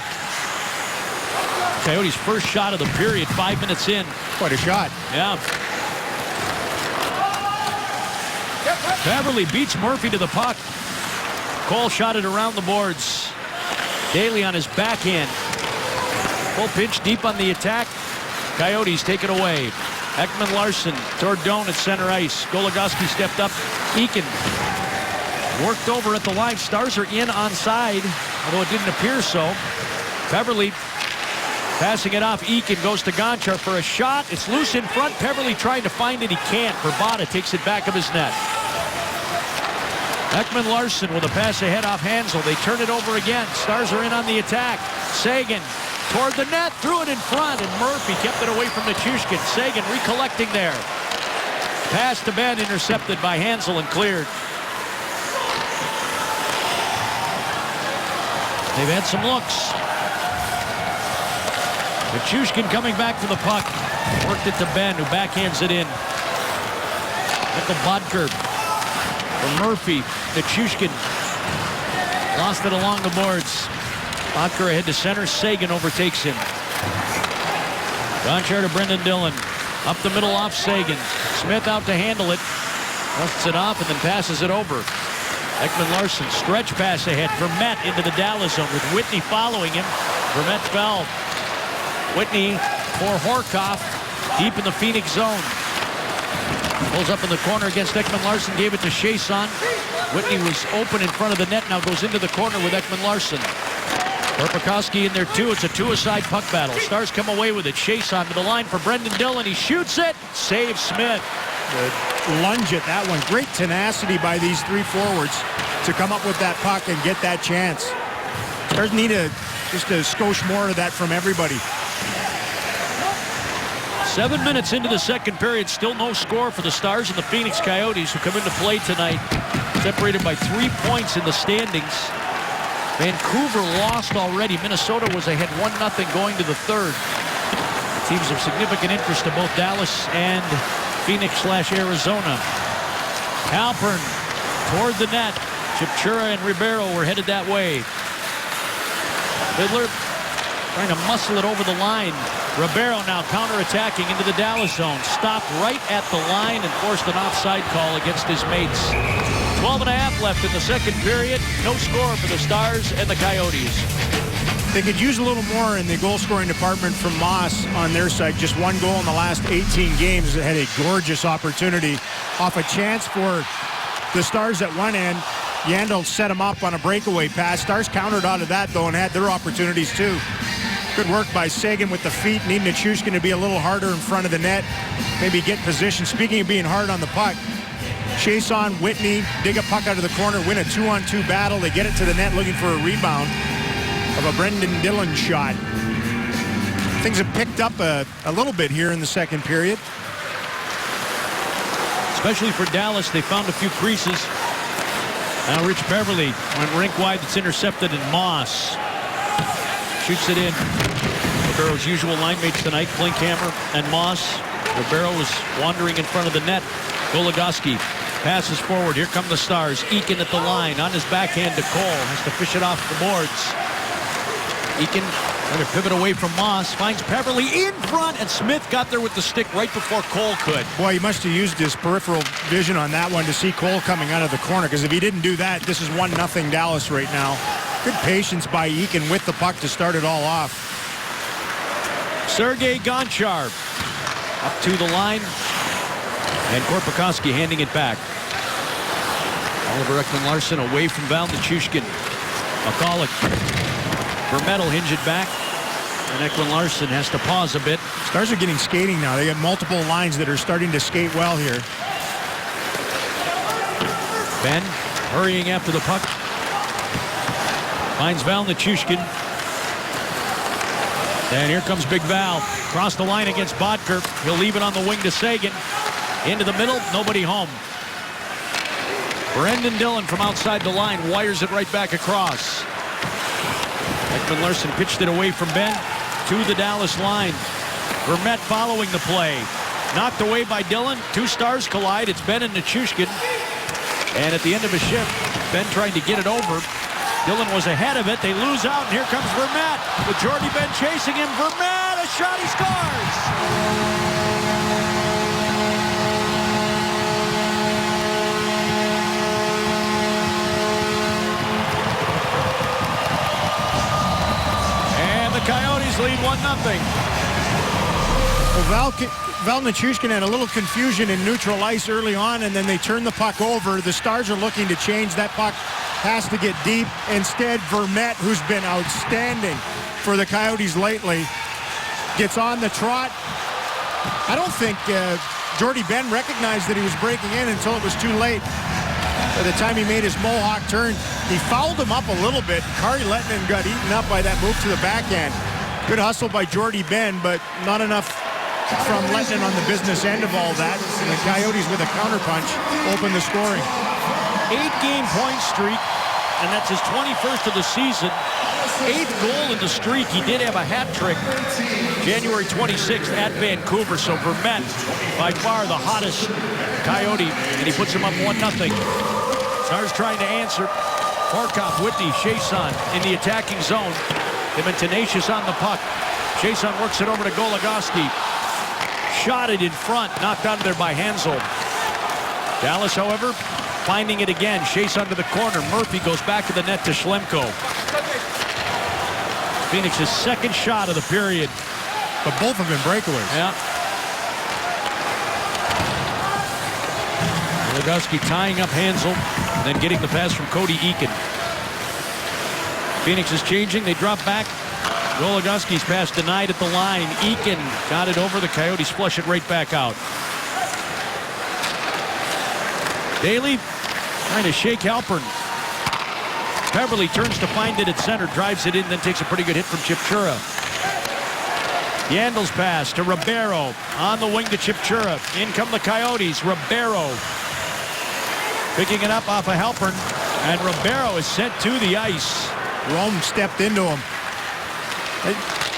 Speaker 1: Coyotes' first shot of the period, 5 minutes in.
Speaker 2: Quite a shot.
Speaker 1: Yeah. Beverly beats Murphy to the puck. Cole shot it around the boards. Daly on his backhand. Full pinch deep on the attack. Coyotes take it away. Ekman Larson toward Doan at center ice. Goligoski stepped up. Eakin worked over at the line. Stars are in onside, although it didn't appear so. Beverly passing it off. Eakin goes to Gonchar for a shot. It's loose in front. Beverly trying to find it. He can't. Verbata takes it back of his net. Ekman Larson with a pass ahead off Hansel. They turn it over again. Stars are in on the attack. Sagan toward the net, threw it in front, and Murphy kept it away from Nichushkin. Sagan recollecting there. Pass to Ben, intercepted by Hansel and cleared. They've had some looks. Nichushkin coming back for the puck. Worked it to Ben, who backhands it in. Michael Bodker from Murphy. Nichushkin lost it along the boards. Bodker ahead to center. Sagan overtakes him. Gonchar to Brendan Dillon. Up the middle off Sagan. Smith out to handle it. Lifts it off and then passes it over. Ekman Larson, stretch pass ahead. Vermette into the Dallas zone with Whitney following him. Vermette fell. Whitney for Horkoff deep in the Phoenix zone. Pulls up in the corner against Ekman Larson. Gave it to Chiasson. Whitney was open in front of the net. Now goes into the corner with Ekman Larson. Burpakowski in there too. It's a two-a-side puck battle. Stars come away with it. Chiasson to the line for Brendan Dillon. He shoots it. Saves Smith.
Speaker 2: Good lunge at that one. Great tenacity by these three forwards to come up with that puck and get that chance. Stars need just a skosh more of that from everybody.
Speaker 1: 7 minutes into the second period. Still no score for the Stars and the Phoenix Coyotes, who come into play tonight separated by 3 points in the standings. Vancouver lost already. Minnesota was ahead 1-0 going to the third. Teams of significant interest to both Dallas and Phoenix/Arizona. Halpern toward the net. Chipchura and Ribeiro were headed that way. Fiddler trying to muscle it over the line. Ribeiro now counterattacking into the Dallas zone. Stopped right at the line and forced an offside call against his mates. 12.5 left in the second period. No score for the Stars and the Coyotes.
Speaker 2: They could use a little more in the goal-scoring department from Moss on their side. Just one goal in the last 18 games. They had a gorgeous opportunity off a chance for the Stars at one end. Yandel set him up on a breakaway pass. Stars countered out of that, though, and had their opportunities, too. Good work by Sagan with the feet. Need Nichushkin to be a little harder in front of the net. Maybe get position. Speaking of being hard on the puck, Chiasson, Whitney, dig a puck out of the corner, win a 2-on-2 battle. They get it to the net looking for a rebound of a Brendan Dillon shot. Things have picked up a little bit here in the second period.
Speaker 1: Especially for Dallas, they found a few creases. Now Rich Beverly went rink wide. It's intercepted, and Moss shoots it in. Ribeiro's usual line mates tonight, Klinkhammer and Moss. Ribeiro was wandering in front of the net. Goligoski passes forward. Here come the Stars. Eakin at the line. On his backhand to Cole. Has to fish it off the boards. Eakin Trying to pivot away from Moss. Finds Peverly in front, and Smith got there with the stick right before Cole could.
Speaker 2: Boy, he must have used his peripheral vision on that one to see Cole coming out of the corner, because if he didn't do that, this is 1-0 Dallas right now. Good patience by Eakin with the puck to start it all off.
Speaker 1: Sergei Gonchar up to the line, and Korpikoski handing it back. Oliver Ekman-Larsson away from Val Nichushkin. McCulloch. Vermette will hinge it back, and Ekman-Larsson has to pause a bit.
Speaker 2: Stars are getting skating now. They have multiple lines that are starting to skate well here.
Speaker 1: Ben hurrying after the puck. Finds Val Nichushkin. And here comes Big Val. Across the line against Bodker. He'll leave it on the wing to Sagan. Into the middle, nobody home. Brendan Dillon from outside the line wires it right back across. Ekman-Larsson pitched it away from Ben to the Dallas line. Vermette following the play. Knocked away by Dillon. Two Stars collide. It's Ben and Nichushkin. And at the end of a shift, Ben trying to get it over. Dillon was ahead of it. They lose out, and here comes Vermette with Jordy Ben chasing him. Vermette, a shot, he scores! Coyotes lead 1-0.
Speaker 2: Well, Val Nichushkin had a little confusion in neutral ice early on, and then they turn the puck over. The Stars are looking to change. That puck has to get deep. Instead, Vermette, who's been outstanding for the Coyotes lately, gets on the trot. I don't think Jordy Ben recognized that he was breaking in until it was too late. By the time he made his Mohawk turn, he fouled him up a little bit. Kari Lehtinen got eaten up by that move to the backhand. Good hustle by Jordy Ben, but not enough from Lehtinen on the business end of all that. And the Coyotes with a counterpunch open the scoring.
Speaker 1: 8-game point streak, and that's his 21st of the season. 8th goal in the streak. He did have a hat trick January 26th at Vancouver, so Vermette by far the hottest Coyote, and he puts him up 1-0. Stars trying to answer. Horkoff, Whitney, Chiasson in the attacking zone. They've been tenacious on the puck. Chiasson works it over to Goligoski. Shot it in front, knocked out of there by Hansel. Dallas, however, finding it again. Chiasson to the corner. Murphy goes back to the net to Schlemko. Phoenix's second shot of the period.
Speaker 2: But both have been breakaways.
Speaker 1: Yeah. Goligoski tying up Hansel, and then getting the pass from Cody Eakin. Phoenix is changing. They drop back. Goligoski's pass denied at the line. Eakin got it over. The Coyotes flush it right back out. Daly trying to shake Halpern. Peverly turns to find it at center, drives it in, then takes a pretty good hit from Chipchura. Yandel's pass to Ribeiro on the wing to Chipchura. In come the Coyotes. Ribeiro picking it up off of Halpern, and Ribeiro is sent to the ice.
Speaker 2: Rome stepped into him.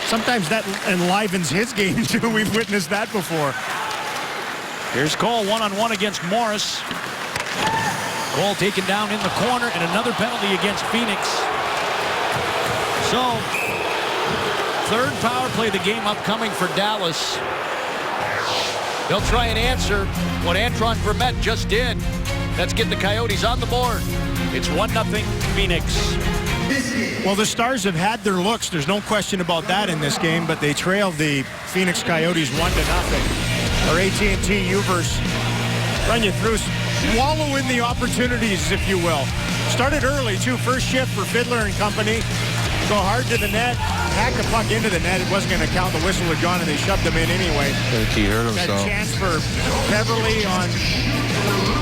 Speaker 2: Sometimes that enlivens his game too. We've witnessed that before.
Speaker 1: Here's Cole one-on-one against Morris. Cole taken down in the corner, and another penalty against Phoenix. So, third power play of the game upcoming for Dallas. They'll try and answer what Antoine Vermette just did. Let's get the Coyotes on the board. It's 1-0 Phoenix.
Speaker 2: Well, the Stars have had their looks. There's no question about that in this game, but they trailed the Phoenix Coyotes 1-0. Our AT&T Uverse run you through, wallow in the opportunities, if you will. Started early, too. First shift for Fiddler and company. Go hard to the net, hack the puck into the net. It wasn't going to count. The whistle had gone, and they shoved them in anyway.
Speaker 3: He hurt himself.
Speaker 2: That chance for Peverly on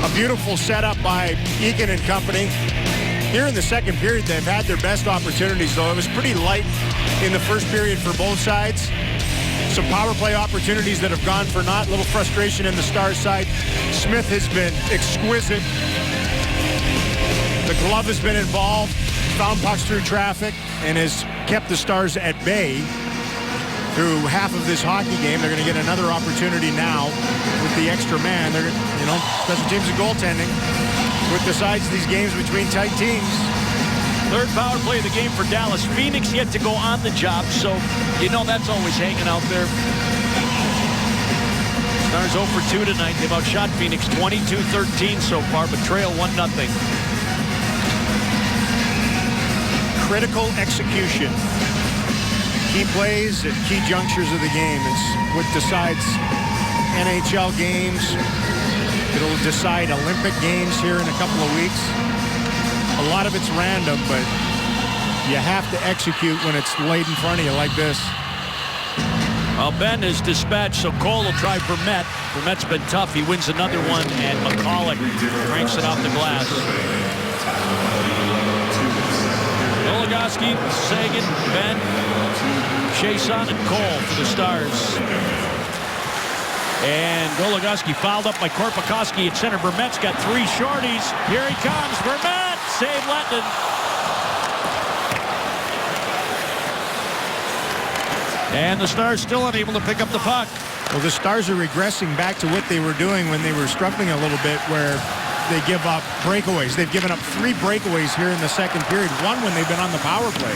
Speaker 2: a beautiful setup by Eakin and company. Here in the second period, they've had their best opportunities, though. It was pretty light in the first period for both sides. Some power play opportunities that have gone for naught. A little frustration in the Stars side. Smith has been exquisite. The glove has been involved. Found pucks through traffic and has kept the Stars at bay through half of this hockey game. They're going to get another opportunity now with the extra man. They're, special teams and goaltending. What decides these games between tight teams.
Speaker 1: Third power play of the game for Dallas. Phoenix yet to go on the job, so you know that's always hanging out there. Stars 0 for 2 tonight. They've outshot Phoenix 22-13 so far, but trail 1-0.
Speaker 2: Critical execution. Key plays at key junctures of the game. It's what decides NHL games. It'll decide Olympic games here in a couple of weeks. A lot of it's random, but you have to execute when it's laid in front of you like this.
Speaker 1: Well, Ben is dispatched, so Cole will try Vermette. Vermette's been tough. He wins another one, and McCulloch cranks it off the glass. Goligoski, Seguin, Ben, Chiasson, and Cole for the Stars. And Goligoski fouled up by Korpikoski at center. Vermette's got 3 shorties. Here he comes. Vermette! Save Letton. And the Stars still unable to pick up the puck.
Speaker 2: Well, the Stars are regressing back to what they were doing when they were struggling a little bit, where they give up breakaways. They've given up 3 breakaways here in the second period. 1 when they've been on the power play.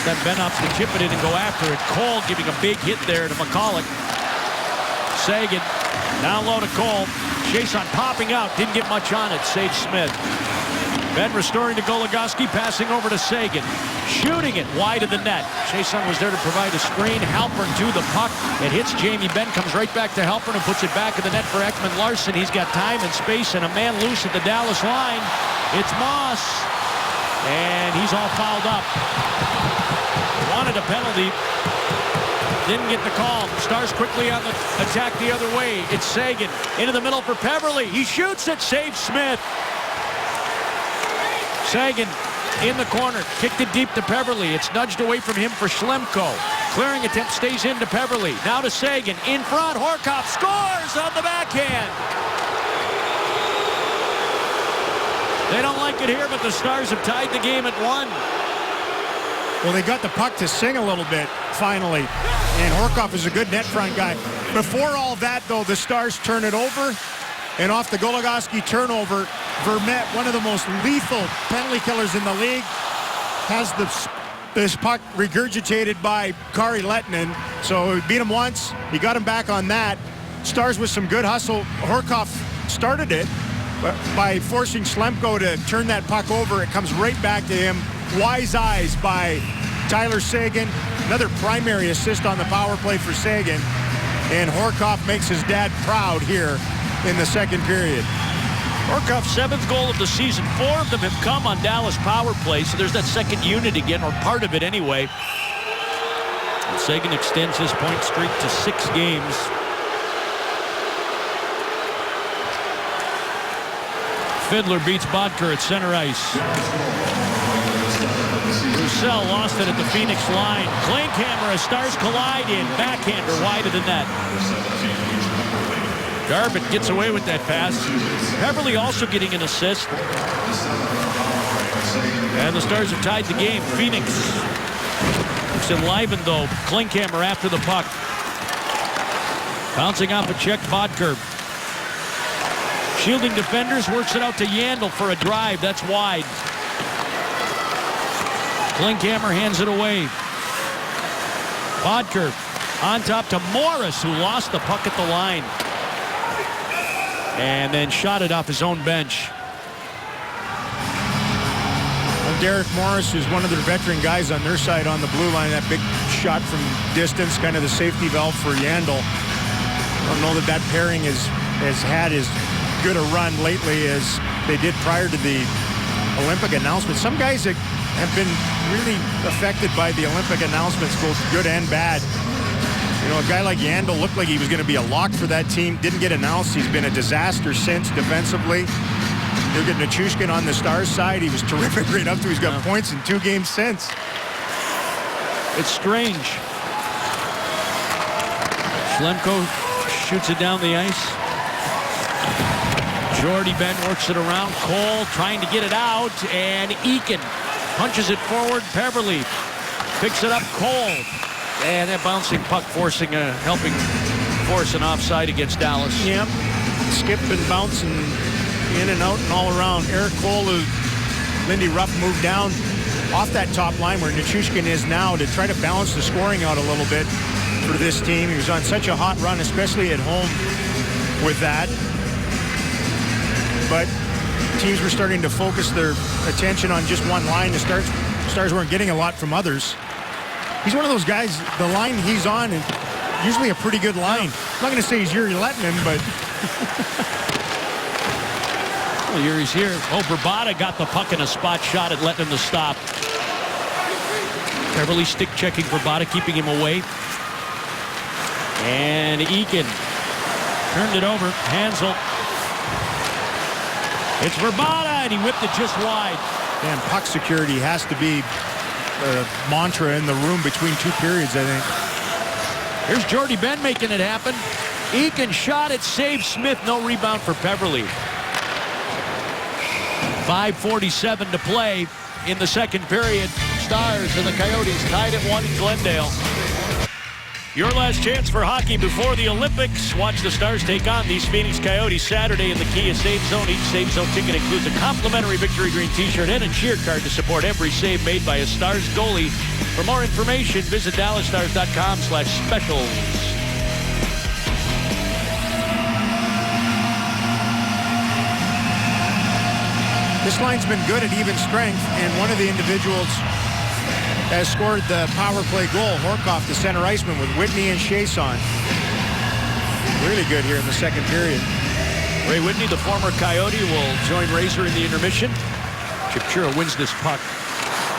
Speaker 1: Then Bennoff can chip it in and go after it. Cole giving a big hit there to McCulloch. Seguin down low to Cole. Chiasson popping out. Didn't get much on it. Sage Smith. Ben restoring to Goligoski, passing over to Seguin. Shooting it wide of the net. Chiasson was there to provide a screen. Halpern to the puck. It hits Jamie Benn, comes right back to Halpern and puts it back in the net for Ekman Larsson. He's got time and space and a man loose at the Dallas line. It's Moss. And he's all fouled up. Wanted a penalty. Didn't get the call. Stars quickly on the attack the other way. It's Seguin into the middle for Peverley. He shoots it. Saves Smith. Seguin in the corner. Kicked it deep to Peverley. It's nudged away from him for Schlemko. Clearing attempt stays into Peverley. Now to Seguin. In front. Horcoff scores on the backhand. They don't like it here, but the Stars have tied the game at 1.
Speaker 2: Well, they got the puck to sing a little bit, finally. And Horcoff is a good net front guy. Before all that, though, the Stars turn it over. And off the Goligoski turnover, Vermette, one of the most lethal penalty killers in the league, has this puck regurgitated by Kari Lehtinen. So he beat him once. He got him back on that. Stars with some good hustle. Horcoff started it by forcing Schlemko to turn that puck over. It comes right back to him. Wise eyes by Tyler Seguin. Another primary assist on the power play for Seguin. And Horcoff makes his dad proud here in the second period.
Speaker 1: Horcoff's 7th goal of the season. 4 of them have come on Dallas power play, so there's that second unit again, or part of it anyway. And Seguin extends his point streak to 6 games. Fiddler beats Bodker at center ice. Roussel lost it at the Phoenix line. Klinkhammer, Stars collide in. Backhander wide of the net. Garbutt gets away with that pass. Peverley also getting an assist. And the Stars have tied the game. Phoenix. It's enlivened, though. Klinkhammer after the puck. Bouncing off a check, Bodker. Shielding defenders, works it out to Yandel for a drive. That's wide. Klinkhammer hands it away. Bodker on top to Morris, who lost the puck at the line. And then shot it off his own bench.
Speaker 2: Well, Derek Morris is one of their veteran guys on their side on the blue line. That big shot from distance, kind of the safety valve for Yandel. I don't know that pairing has had as good a run lately as they did prior to the Olympic announcement. Some guys that have been really affected by the Olympic announcements, both good and bad. You know, a guy like Yandel looked like he was going to be a lock for that team. Didn't get announced. He's been a disaster since defensively. Jurgen Nichushkin on the Stars side. He was terrific right up to. He's got points in 2 games since.
Speaker 1: It's strange. Schlemko shoots it down the ice. Jordy Ben works it around. Cole trying to get it out. And Eakin punches it forward. Peverley picks it up. Cole. And that bouncing puck helping force an offside against Dallas.
Speaker 2: Yep. Skip and bouncing in and out and all around. Eric Cole, Lindy Ruff moved down off that top line where Nichushkin is now to try to balance the scoring out a little bit for this team. He was on such a hot run, especially at home with that. But teams were starting to focus their attention on just one line. The Stars weren't getting a lot from others. He's one of those guys, the line he's on is usually a pretty good line. I'm not going to say he's Yuri Lettinen, but...
Speaker 1: Well, Yuri's here. Oh, Vrbata got the puck in a spot shot at Lettinen to stop. Beverly stick checking Vrbata, keeping him away. And Eakin turned it over. Hansel. It's Vrbata, and he whipped it just wide.
Speaker 2: Man, puck security has to be a mantra in the room between two periods, I think.
Speaker 1: Here's Jordy Ben making it happen. Eakin shot it, saved Smith. No rebound for Beverly. 5:47 to play in the second period. Stars and the Coyotes tied at 1 in Glendale. Your last chance for hockey before the Olympics. Watch the Stars take on these Phoenix Coyotes Saturday in the Kia Save Zone. Each Save Zone ticket includes a complimentary Victory Green t-shirt and a cheer card to support every save made by a Stars goalie. For more information, visit DallasStars.com/specials.
Speaker 2: This line's been good at even strength, and one of the individuals has scored the power play goal. Horkoff, the center iceman, with Whitney and Chiasson. Really good here in the second period.
Speaker 1: Ray Whitney, the former Coyote, will join Razor in the intermission. Chipchura wins this puck.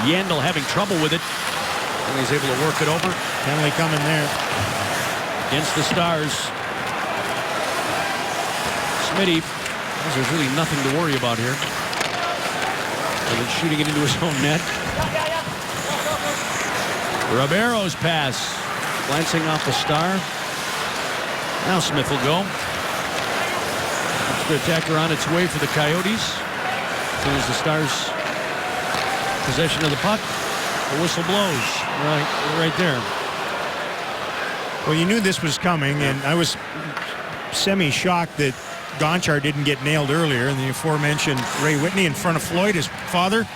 Speaker 1: Yandel having trouble with it, and he's able to work it over.
Speaker 2: Penalty coming there.
Speaker 1: Against the Stars. Smitty, there's really nothing to worry about here. And shooting it into his own net. Ribeiro's pass. Glancing off the Star. Now Smith will go. The attacker on its way for the Coyotes. As soon as the Stars possession of the puck, the whistle blows. Right there.
Speaker 2: Well, you knew this was coming, and I was semi-shocked that Gonchar didn't get nailed earlier, and the aforementioned Ray Whitney in front of Floyd, his father.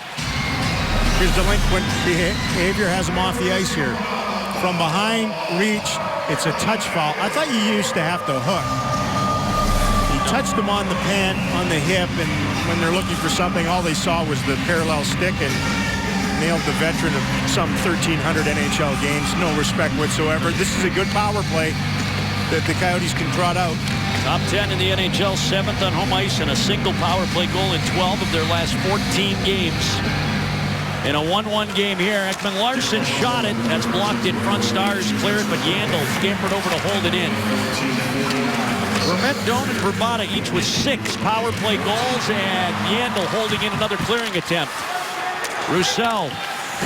Speaker 2: His delinquent behavior has him off the ice here. From behind, reach, it's a touch foul. I thought you used to have to hook. He touched him on the pant, on the hip, and when they're looking for something, all they saw was the parallel stick and nailed the veteran of some 1,300 NHL games. No respect whatsoever. This is a good power play that the Coyotes can trot out.
Speaker 1: Top 10 in the NHL, 7th on home ice, and a single power play goal in 12 of their last 14 games. In a 1-1 game here, Ekman Larsson shot it. That's blocked in front. Stars clear it, but Yandel scampered over to hold it in. Vermette, Doan, and Vrbata each with 6 power play goals, and Yandel holding in another clearing attempt. Roussel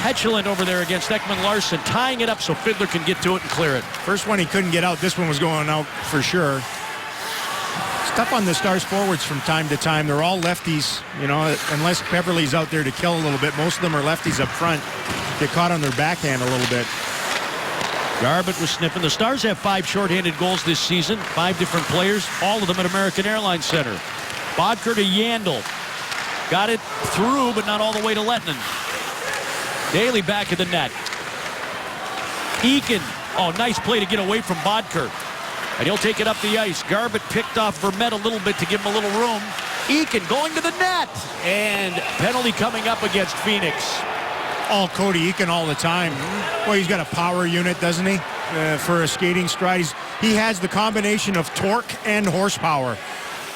Speaker 1: petulant over there against Ekman Larsson, tying it up so Fiddler can get to it and clear it.
Speaker 2: First one he couldn't get out. This one was going out for sure. It's tough on the Stars forwards from time to time. They're all lefties, you know, unless Beverly's out there to kill a little bit. Most of them are lefties up front. Get caught on their backhand a little bit.
Speaker 1: Garbutt was sniffing. The Stars have 5 shorthanded goals this season. 5 different players, all of them at American Airlines Center. Bodker to Yandel. Got it through, but not all the way to Lettinen. Daly back of the net. Eakin. Oh, nice play to get away from Bodker. And he'll take it up the ice. Garbutt picked off Vermette a little bit to give him a little room. Eakin going to the net. And penalty coming up against Phoenix.
Speaker 2: All Cody Eakin all the time. Well, he's got a power unit, doesn't he? For a skating stride. He has the combination of torque and horsepower.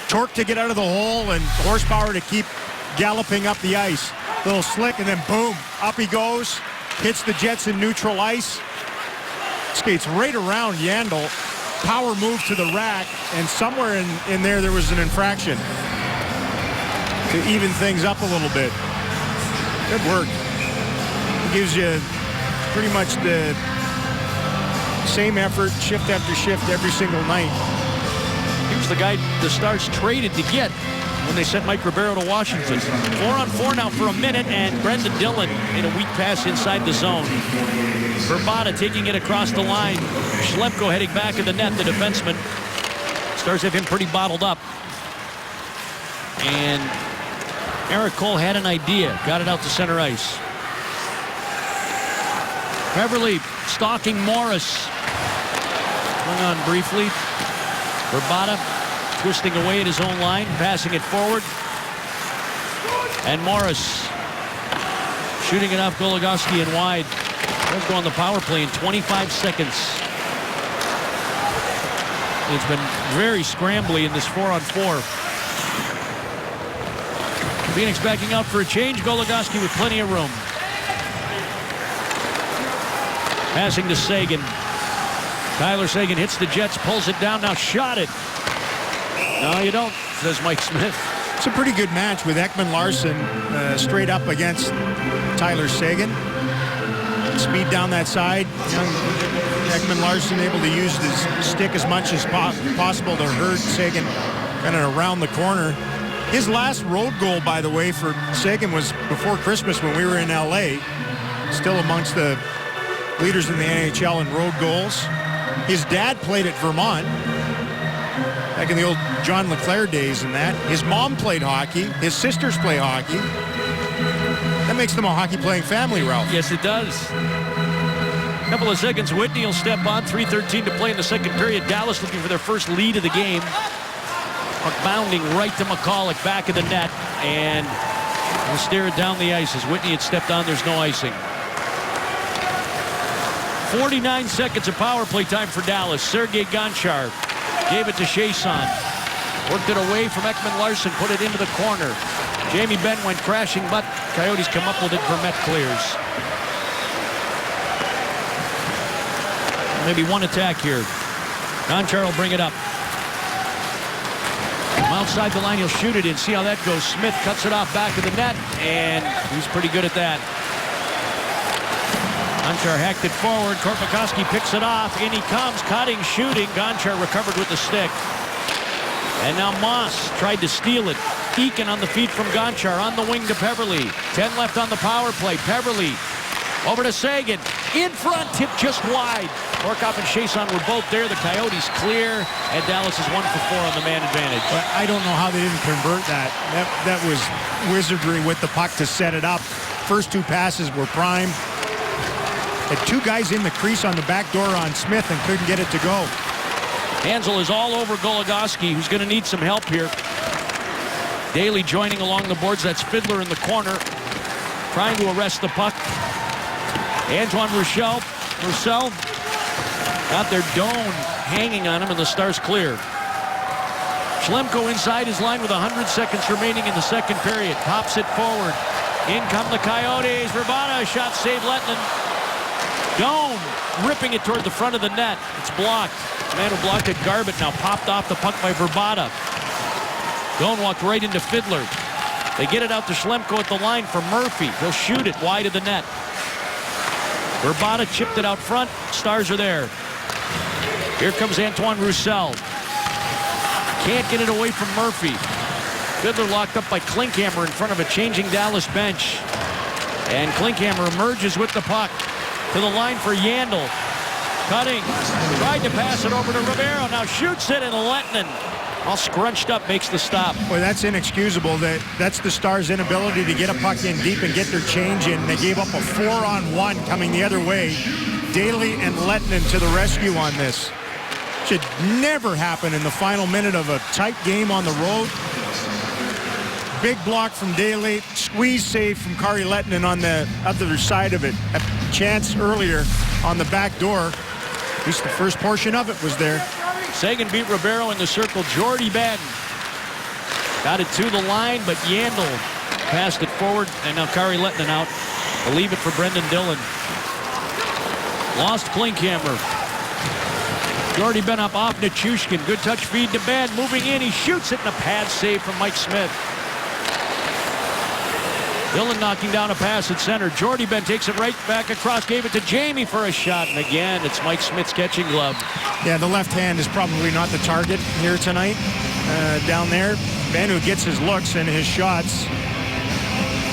Speaker 2: Torque to get out of the hole and horsepower to keep galloping up the ice. Little slick, and then boom, up he goes. Hits the Jets in neutral ice. Skates right around Yandel. Power move to the rack, and somewhere in there was an infraction to even things up a little bit. Good work. Gives you pretty much the same effort, shift after shift, every single night.
Speaker 1: He was the guy the Stars traded to get when they sent Mike Ribeiro to Washington. 4-on-4 now for a minute, and Brendan Dillon in a weak pass inside the zone. Vrbata taking it across the line. Schlepko heading back in the net, the defenseman. Stars have him pretty bottled up. And Eric Cole had an idea. Got it out to center ice. Beverly stalking Morris. Hung on briefly. Verbata twisting away at his own line, passing it forward. And Morris shooting it off Goligoski and wide. Let's go on the power play in 25 seconds. It's been very scrambly in this 4-on-4. Phoenix backing out for a change. Goligoski with plenty of room. Passing to Seguin. Tyler Seguin hits the Jets, pulls it down, now shot it. No, you don't, says Mike Smith.
Speaker 2: It's a pretty good match with Ekman Larsson straight up against Tyler Seguin. Speed down that side. Ekman Larsson able to use his stick as much as possible to hurt Seguin kind of around the corner. His last road goal, by the way, for Seguin was before Christmas when we were in LA. Still amongst the leaders in the NHL in road goals. His dad played at Vermont back in the old John LeClaire days and that. His mom played hockey. His sisters play hockey. That makes them a hockey-playing family, Ralph.
Speaker 1: Yes, it does. A couple of seconds. Whitney will step on. 3:13 to play in the second period. Dallas looking for their first lead of the game. Puck bounding right to McCulloch, back of the net, and we'll steer it down the ice. As Whitney had stepped on, there's no icing. 49 seconds of power play time for Dallas. Sergei Gonchar gave it to Chiasson. Worked it away from Ekman Larsson, put it into the corner. Jamie Benn went crashing, but Coyotes come up with it. Vermette clears. Maybe one attack here. Gonchar will bring it up. From outside the line, he'll shoot it in. See how that goes. Smith cuts it off back of the net, and he's pretty good at that. Gonchar hacked it forward. Korpikoski picks it off. In he comes, cutting, shooting. Gonchar recovered with the stick. And now Moss tried to steal it. Eakin on the feet from Gonchar. On the wing to Peverley. 10 left on the power play. Peverley over to Seguin. In front, tipped just wide. Horkoff and Chiasson were both there. The Coyotes clear. And Dallas is 1 for 4 on the man advantage.
Speaker 2: But I don't know how they didn't convert that. That was wizardry with the puck to set it up. First two passes were prime. Had two guys in the crease on the back door on Smith and couldn't get it to go.
Speaker 1: Hansel is all over Goligoski, who's going to need some help here. Daly joining along the boards. That's Fiddler in the corner, trying to arrest the puck. Antoine Roussel got their Doan hanging on him, and the Stars clear. Schlemko inside his line with 100 seconds remaining in the second period. Pops it forward. In come the Coyotes. Verbata, shot saved Lettinen. Doan ripping it toward the front of the net. It's blocked. The man who blocked it, Garbett, now popped off the puck by Verbata. Doan walked right into Fiddler. They get it out to Schlemko at the line for Murphy. He'll shoot it wide of the net. Verbata chipped it out front. Stars are there. Here comes Antoine Roussel. Can't get it away from Murphy. Fiddler locked up by Klinkhammer in front of a changing Dallas bench. And Klinkhammer emerges with the puck. To the line for Yandel. Cutting. Tried to pass it over to Ribeiro. Now shoots it, and Lettinen, all scrunched up, makes the stop.
Speaker 2: Boy, that's inexcusable. That's the Stars' inability to get a puck in deep and get their change in. They gave up a 4-on-1 coming the other way. Daly and Lettinen to the rescue on this. Should never happen in the final minute of a tight game on the road. Big block from Daly. Squeeze save from Kari Lettinen on the other side of it. A chance earlier on the back door. At least the first portion of it was there.
Speaker 1: Seguin beat Ribeiro in the circle. Jordy Ben got it to the line, but Yandel passed it forward, and now Kari Lettinen out. They'll leave it for Brendan Dillon. Lost Klinkhammer. Jordy Ben up off Nichushkin. Good touch feed to Ben. Moving in, he shoots it, and a pad save from Mike Smith. Dillon knocking down a pass at center. Jordy Ben takes it right back across, gave it to Jamie for a shot, and again, it's Mike Smith's catching glove.
Speaker 2: Yeah, the left hand is probably not the target here tonight. Down there, Ben, who gets his looks and his shots. He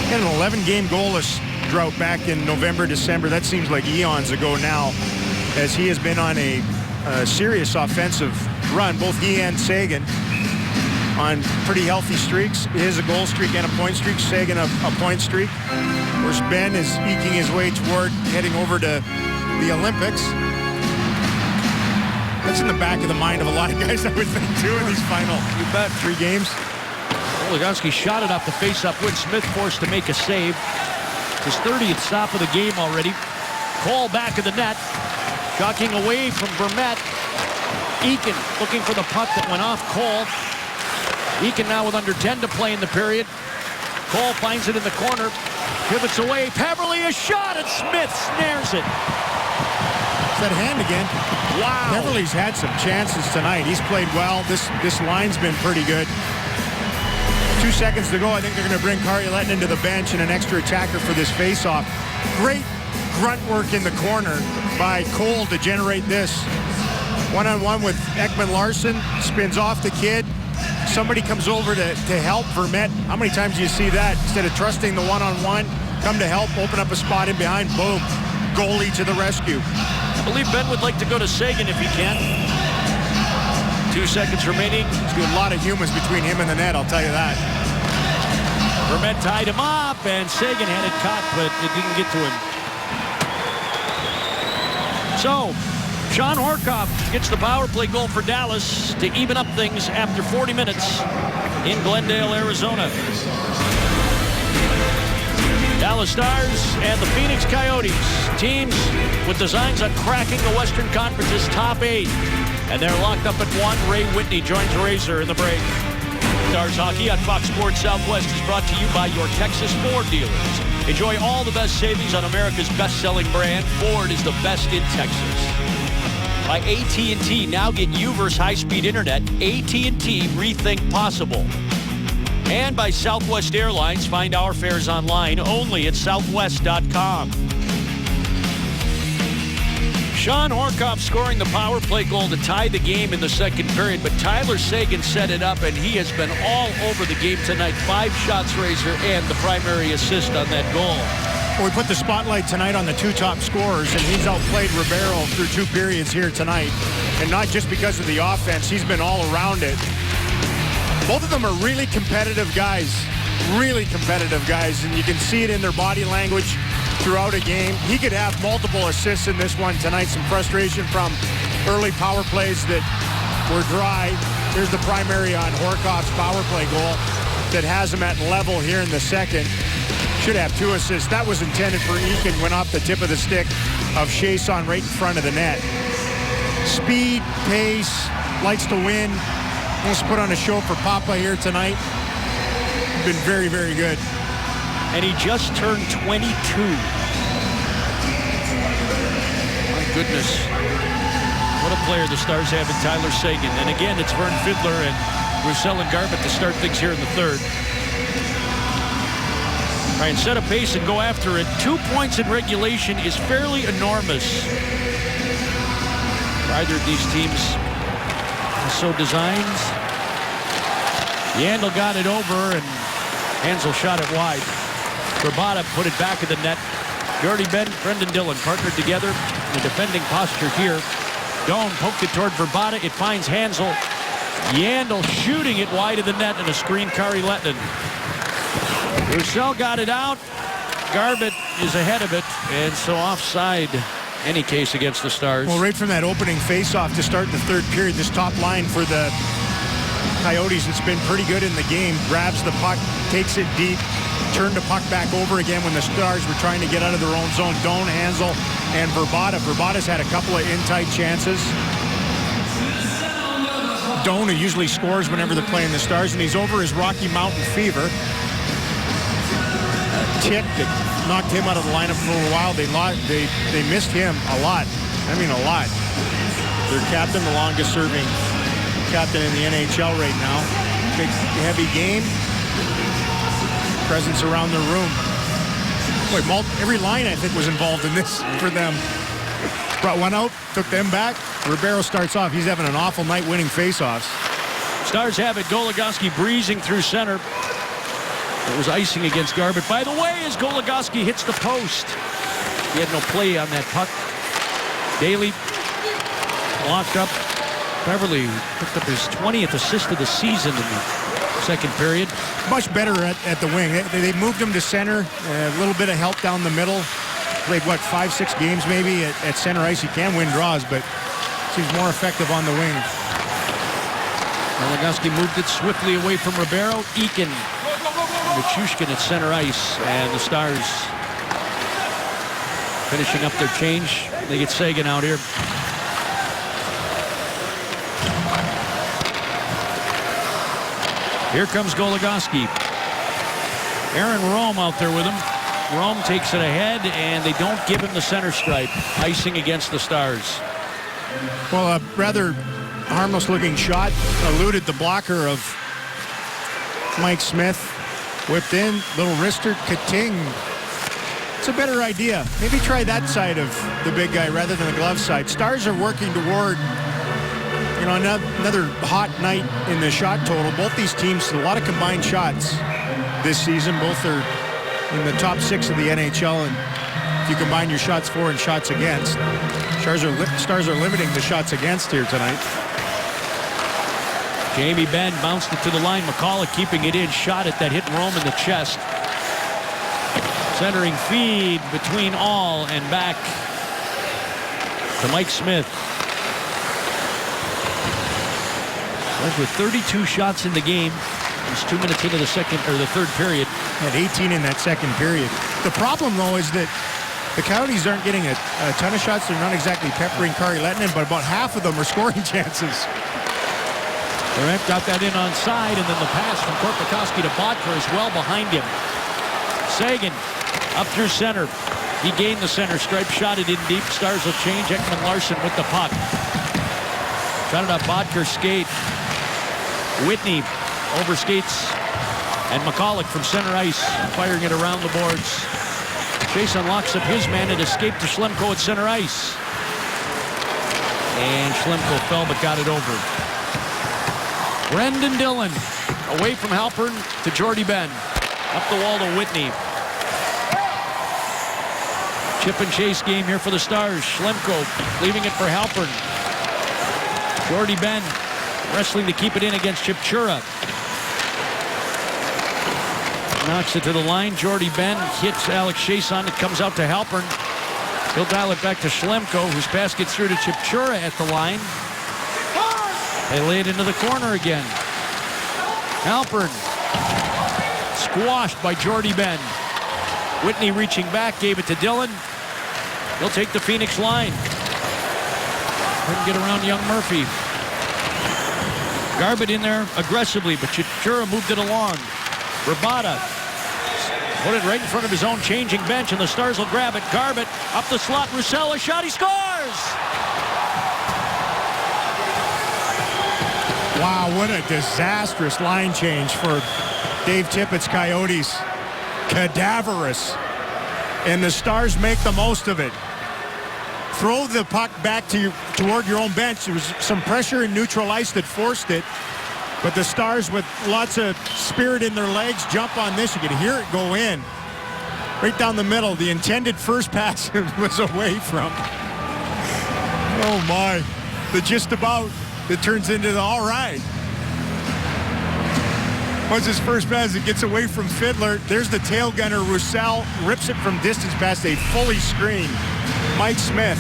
Speaker 2: had an 11-game goalless drought back in November, December. That seems like eons ago now, as he has been on a serious offensive run, both he and Seguin, on pretty healthy streaks. His a goal streak and a point streak. Seguin a point streak. Of course, Ben is eking his way toward heading over to the Olympics. That's in the back of the mind of a lot of guys, I would think, too, in these final 3 games.
Speaker 1: Goligoski shot it off the face-up. Win Smith forced to make a save. His 30th stop of the game already. Cole back of the net. Jockeying away from Vermette. Eakin looking for the puck that went off Cole. Eakin now with under 10 to play in the period. Cole finds it in the corner. Pivots away. Peverly a shot, and Smith snares it.
Speaker 2: Is that hand again?
Speaker 1: Wow.
Speaker 2: Peverly's had some chances tonight. He's played well. This line's been pretty good. 2 seconds to go. I think they're going to bring Kari Lehtinen to the bench and an extra attacker for this faceoff. Great grunt work in the corner by Cole to generate this. One-on-one with Ekman Larson. Spins off the kid. Somebody comes over to help Vermette. How many times do you see that? Instead of trusting the one-on-one, come to help, open up a spot in behind, boom. Goalie to the rescue.
Speaker 1: I believe Ben would like to go to Seguin if he can. 2 seconds remaining.
Speaker 2: There's a lot of humans between him and the net, I'll tell you that.
Speaker 1: Vermette tied him up, and Seguin had it caught, but it didn't get to him. So, Sean Horcoff gets the power play goal for Dallas to even up things after 40 minutes in Glendale, Arizona. Dallas Stars and the Phoenix Coyotes, teams with designs on cracking the Western Conference's top 8. And they're locked up at 1. Ray Whitney joins Razor in the break. Stars Hockey on Fox Sports Southwest is brought to you by your Texas Ford dealers. Enjoy all the best savings on America's best-selling brand. Ford is the best in Texas. By AT&T, now get U-verse high-speed internet. AT&T, rethink possible. And by Southwest Airlines, find our fares online only at southwest.com. Sean Horcoff scoring the power play goal to tie the game in the second period, but Tyler Seguin set it up, and he has been all over the game tonight. 5 shots, Razor, and the primary assist on that goal.
Speaker 2: Well, we put the spotlight tonight on the 2 top scorers, and he's outplayed Ribeiro through 2 periods here tonight. And not just because of the offense, he's been all around it. Both of them are really competitive guys, and you can see it in their body language throughout a game. He could have multiple assists in this one tonight. Some frustration from early power plays that were dry. Here's the primary on Horcoff's power play goal that has him at level here in the second. Should have 2 assists. That was intended for Eakin. Went off the tip of the stick of Chiasson right in front of the net. Speed, pace, likes to win. Wants to put on a show for Papa here tonight. Been very, very good.
Speaker 1: And he just turned 22. My goodness. What a player the Stars have in Tyler Seguin. And again, it's Vern Fiddler and Roussel and Garbutt to start things here in the third. Try and set a pace and go after it. 2 points in regulation is fairly enormous for either of these teams. So designed. Yandel got it over, and Hansel shot it wide. Verbata put it back in the net. Jordy Ben, Brendan Dillon partnered together in the defending posture here. Doan poked it toward Verbata. It finds Hansel. Yandel shooting it wide of the net, and a screen, Kari Lehtinen. Roussel got it out. Garbutt is ahead of it, and so offside any case against the Stars.
Speaker 2: Well, right from that opening faceoff to start the third period, this top line for the Coyotes, it's been pretty good in the game. Grabs the puck, takes it deep, turned the puck back over again when the Stars were trying to get out of their own zone. Doan, Hansel, and Verbata. Verbata's had a couple of in-tight chances. Doan, who usually scores whenever they're playing the Stars, and he's over his Rocky Mountain fever. Tick that knocked him out of the lineup for a while. They missed him a lot. I mean, a lot. Their captain, the longest serving captain in the NHL right now. Big, heavy game. Presence around the room. Boy, every line, I think, was involved in this for them. Brought one out, took them back. Ribeiro starts off. He's having an awful night winning faceoffs.
Speaker 1: Stars have it. Goligoski breezing through center. It was icing against Garbutt. By the way, as Goligoski hits the post, he had no play on that puck. Daly locked up. Beverly picked up his 20th assist of the season in the second period.
Speaker 2: Much better at the wing. They moved him to center. A little bit of help down the middle. played, what, 5-6 games maybe at center ice. He can win draws, but seems more effective on the wing.
Speaker 1: Goligoski moved it swiftly away from Ribeiro. Eakin, Nichushkin at center ice, and the Stars finishing up their change. They get Seguin out here. Here comes Goligoski. Aaron Rome out there with him. Rome takes it ahead, and they don't give him the center stripe. Icing against the Stars.
Speaker 2: Well, a rather harmless-looking shot eluded the blocker of Mike Smith. Whipped in, little wrister, ka-ting. It's a better idea. Maybe try that side of the big guy rather than the glove side. Stars are working toward, you know, another hot night in the shot total. Both these teams, a lot of combined shots this season. Both are in the top 6 of the NHL, and if you combine your shots for and shots against, Stars are limiting the shots against here tonight.
Speaker 1: Jamie Benn bounced it to the line. McCulloch keeping it in. Shot it that hit Rome in the chest. Centering feed between all and back to Mike Smith. Stars with 32 shots in the game. It's 2 minutes into the third period.
Speaker 2: At 18 in that second period. The problem, though, is that the Coyotes aren't getting a ton of shots. They're not exactly peppering Kari Lehtinen, but about half of them are scoring chances.
Speaker 1: Durant got that in on side, and then the pass from Korpikoski to Bodker is well behind him. Seguin up through center. He gained the center stripe, shot it in deep. Stars will change. Ekman Larsson with the puck. Shot it up Bodker skate. Whitney overskates, and McCulloch from center ice firing it around the boards. Chase unlocks up his man and escaped to Schlemko at center ice. And Schlemko fell but got it over. Brendan Dillon away from Halpern to Jordy Benn. Up the wall to Whitney. Chip and chase game here for the Stars. Schlemko leaving it for Halpern. Jordy Benn wrestling to keep it in against Chipchura. Knocks it to the line. Jordy Benn hits Alex Chiasson. It comes out to Halpern. He'll dial it back to Schlemko, whose pass gets through to Chipchura at the line. They lay it into the corner again. Halpern squashed by Jordy Benn. Whitney reaching back, gave it to Dillon. He'll take the Phoenix line. Couldn't get around young Murphy. Garbutt in there aggressively, but Chipchura moved it along. Rabada put it right in front of his own changing bench, and the Stars will grab it. Garbutt up the slot. Roussel, a shot, he scores!
Speaker 2: Wow, what a disastrous line change for Dave Tippett's Coyotes. Cadaverous. And the Stars make the most of it. Throw the puck back toward your own bench. There was some pressure in neutral ice that forced it. But the Stars, with lots of spirit in their legs, jump on this. You can hear it go in. Right down the middle. The intended first pass was away from. Oh, my. The just about. It turns into the all right. Once his first pass, it gets away from Fiddler. There's the tail gunner. Roussel rips it from distance past a fully screened Mike Smith.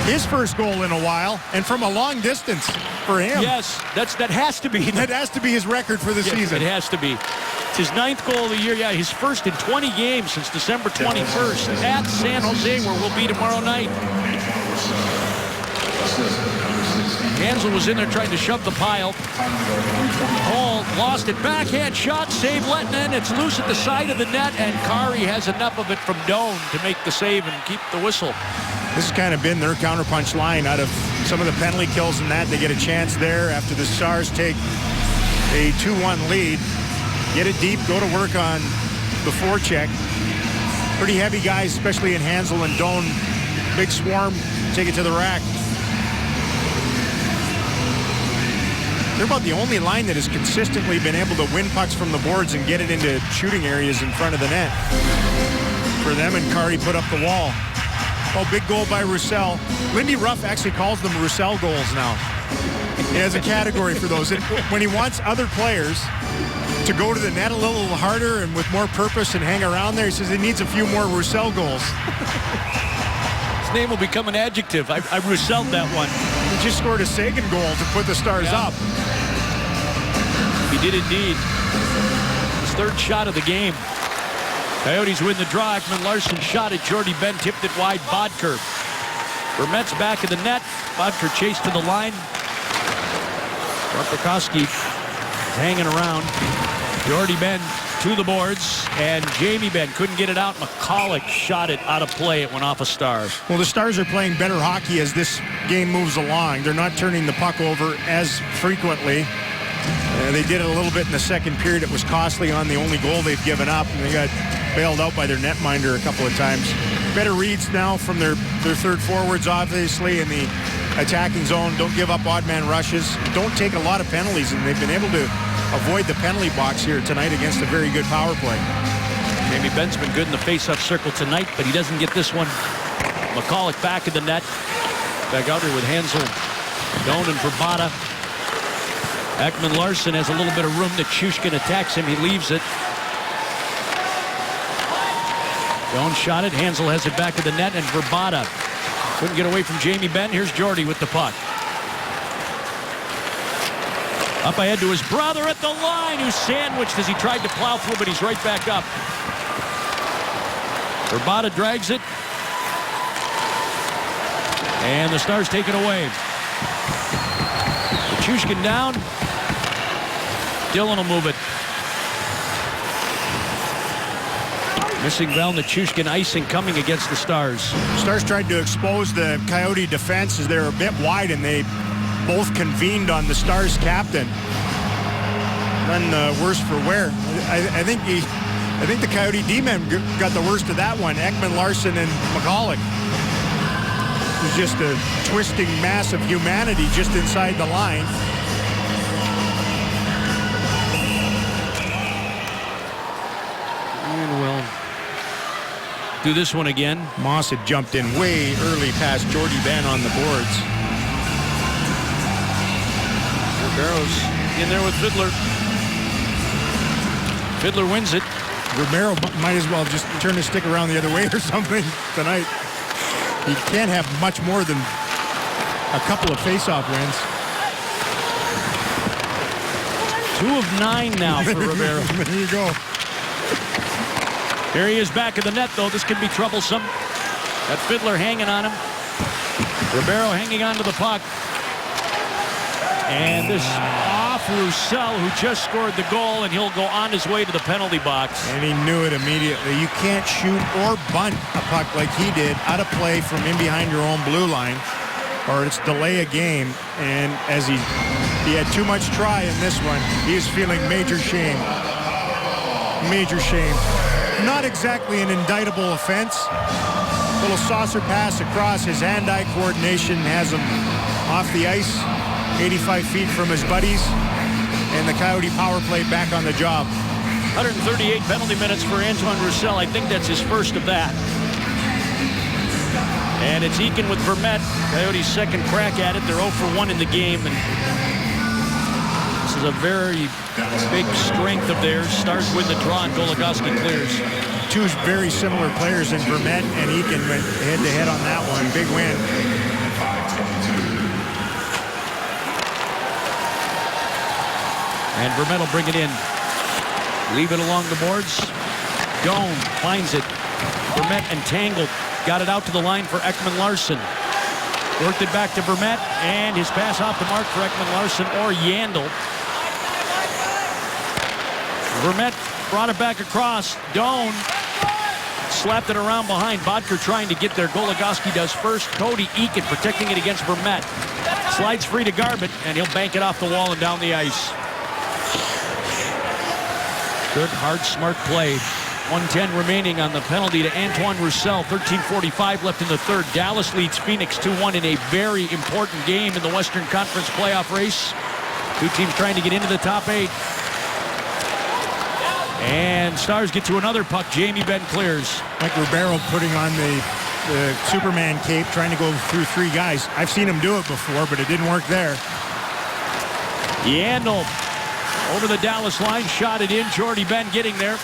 Speaker 2: His first goal in a while, and from a long distance for him.
Speaker 1: Yes, that has to be.
Speaker 2: That has to be his record for the season.
Speaker 1: It has to be. It's his 9th goal of the year. Yeah, his first in 20 games since December 21st at San Jose, where we'll be tomorrow night. Hansel was in there trying to shove the pile. Hall lost it. Backhand shot. Save Lehtinen. It's loose at the side of the net, and Kari has enough of it from Doan to make the save and keep the whistle.
Speaker 2: This has kind of been their counterpunch line out of some of the penalty kills and that. They get a chance there after the Stars take a 2-1 lead. Get it deep, go to work on the forecheck. Pretty heavy guys, especially in Hansel and Doan. Big swarm, take it to the rack. They're about the only line that has consistently been able to win pucks from the boards and get it into shooting areas in front of the net. For them, and Kari put up the wall. Oh, big goal by Roussel. Lindy Ruff actually calls them Roussel goals now. He has a category for those. And when he wants other players to go to the net a little harder and with more purpose and hang around there. He says he needs a few more Roussel goals.
Speaker 1: His name will become an adjective. I Rousselled that one.
Speaker 2: He just scored a Sagan goal to put the Stars up.
Speaker 1: He did indeed. His third shot of the game. Coyotes win the draw. Ekman-Larsson shot at Jordy Ben, tipped it wide. Bodker. Vermette's back of the net. Bodker chased to the line. Bartkoski hanging around. Jordy Ben to the boards, and Jamie Benn couldn't get it out. McCulloch shot it out of play. It went off a Star.
Speaker 2: Well, the Stars are playing better hockey as this game moves along. They're not turning the puck over as frequently. They did it a little bit in the second period. It was costly on the only goal they've given up, and they got bailed out by their netminder a couple of times. Better reads now from their third forwards, obviously, in the attacking zone. Don't give up odd man rushes. Don't take a lot of penalties, and they've been able to avoid the penalty box here tonight against a very good power play.
Speaker 1: Jamie Benn's been good in the face-off circle tonight, but he doesn't get this one. McCulloch back in the net. Back out here with Hansel, Doan, and Vrbata. Ekman-Larsson has a little bit of room. Nichushkin attacks him. He leaves it. Doan shot it. Hansel has it back at the net, and Vrbata couldn't get away from Jamie Benn. Here's Jordy with the puck. Up ahead to his brother at the line, who's sandwiched as he tried to plow through, but he's right back up. Vrbata drags it. And the Stars take it away. Nichushkin down. Dillon will move it. Missing Val Nichushkin, icing coming against the Stars.
Speaker 2: Stars tried to expose the Coyote defense as they were a bit wide, and they both convened on the Stars captain. None worse for wear. I think the Coyote D-men got the worst of that one. Ekman-Larsson and McCulloch. It was just a twisting mass of humanity just inside the line.
Speaker 1: And we'll do this one again.
Speaker 2: Moss had jumped in way early past Jordy Ben on the boards.
Speaker 1: Barrows in there with Fiddler. Fiddler wins it.
Speaker 2: Romero might as well just turn his stick around the other way or something tonight. He can't have much more than a couple of face-off wins.
Speaker 1: 2 of 9 now for Romero.
Speaker 2: There you go.
Speaker 1: Here he is back in the net, though. This could be troublesome. That Fiddler hanging on him. Romero hanging on to the puck. And this off Roussel, who just scored the goal, and he'll go on his way to the penalty box.
Speaker 2: And he knew it immediately. You can't shoot or bunt a puck like he did out of play from in behind your own blue line, or it's delay a game. And as he had too much try in this one, he is feeling major shame. Major shame. Not exactly an indictable offense. Little saucer pass across. His hand-eye coordination has him off the ice. 85 feet from his buddies, and the Coyote power play back on the job.
Speaker 1: 138 penalty minutes for Antoine Roussel. I think that's his first of that. And it's Eakin with Vermette. Coyotes' second crack at it. They're 0 for 1 in the game, and this is a very big strength of theirs. Stars win the draw, and Goligoski clears.
Speaker 2: Two very similar players in Vermette and Eakin went head-to-head on that one. Big win.
Speaker 1: And Vermette will bring it in. Leave it along the boards. Doan finds it. Vermette entangled. Got it out to the line for Ekman-Larsson. Worked it back to Vermette, and his pass off the mark for Ekman-Larsson or Yandel. Vermette brought it back across. Doan slapped it around behind. Bodker trying to get there. Goligoski does first. Cody Eakin protecting it against Vermette. Slides free to Garbett, and he'll bank it off the wall and down the ice. Good, hard, smart play. 1:10 remaining on the penalty to Antoine Roussel. 13:45 left in the third. Dallas leads Phoenix 2-1 in a very important game in the Western Conference playoff race. Two teams trying to get into the top 8. And Stars get to another puck. Jamie Benn clears.
Speaker 2: Mike Ribeiro putting on the Superman cape, trying to go through 3 guys. I've seen him do it before, but it didn't work there.
Speaker 1: Yandel Over the Dallas line, shot it in. Jordy Ben getting there,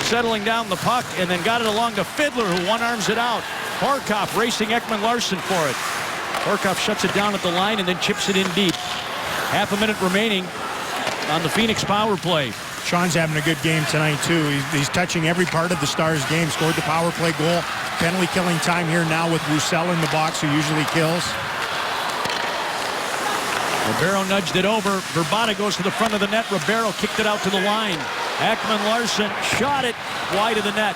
Speaker 1: settling down the puck, and then got it along to Fiddler, who one-arms it out. Horkoff racing Ekman Larsson for it. Horkoff shuts it down at the line and then chips it in deep. Half a minute remaining on the Phoenix power play.
Speaker 2: Sean's having a good game tonight, too. He's touching every part of the Stars' game. Scored the power play goal. Penalty killing time here now with Roussel in the box, who usually kills.
Speaker 1: Ribeiro nudged it over. Verbata goes to the front of the net. Ribeiro kicked it out to the line. Ekman Larsson shot it wide of the net.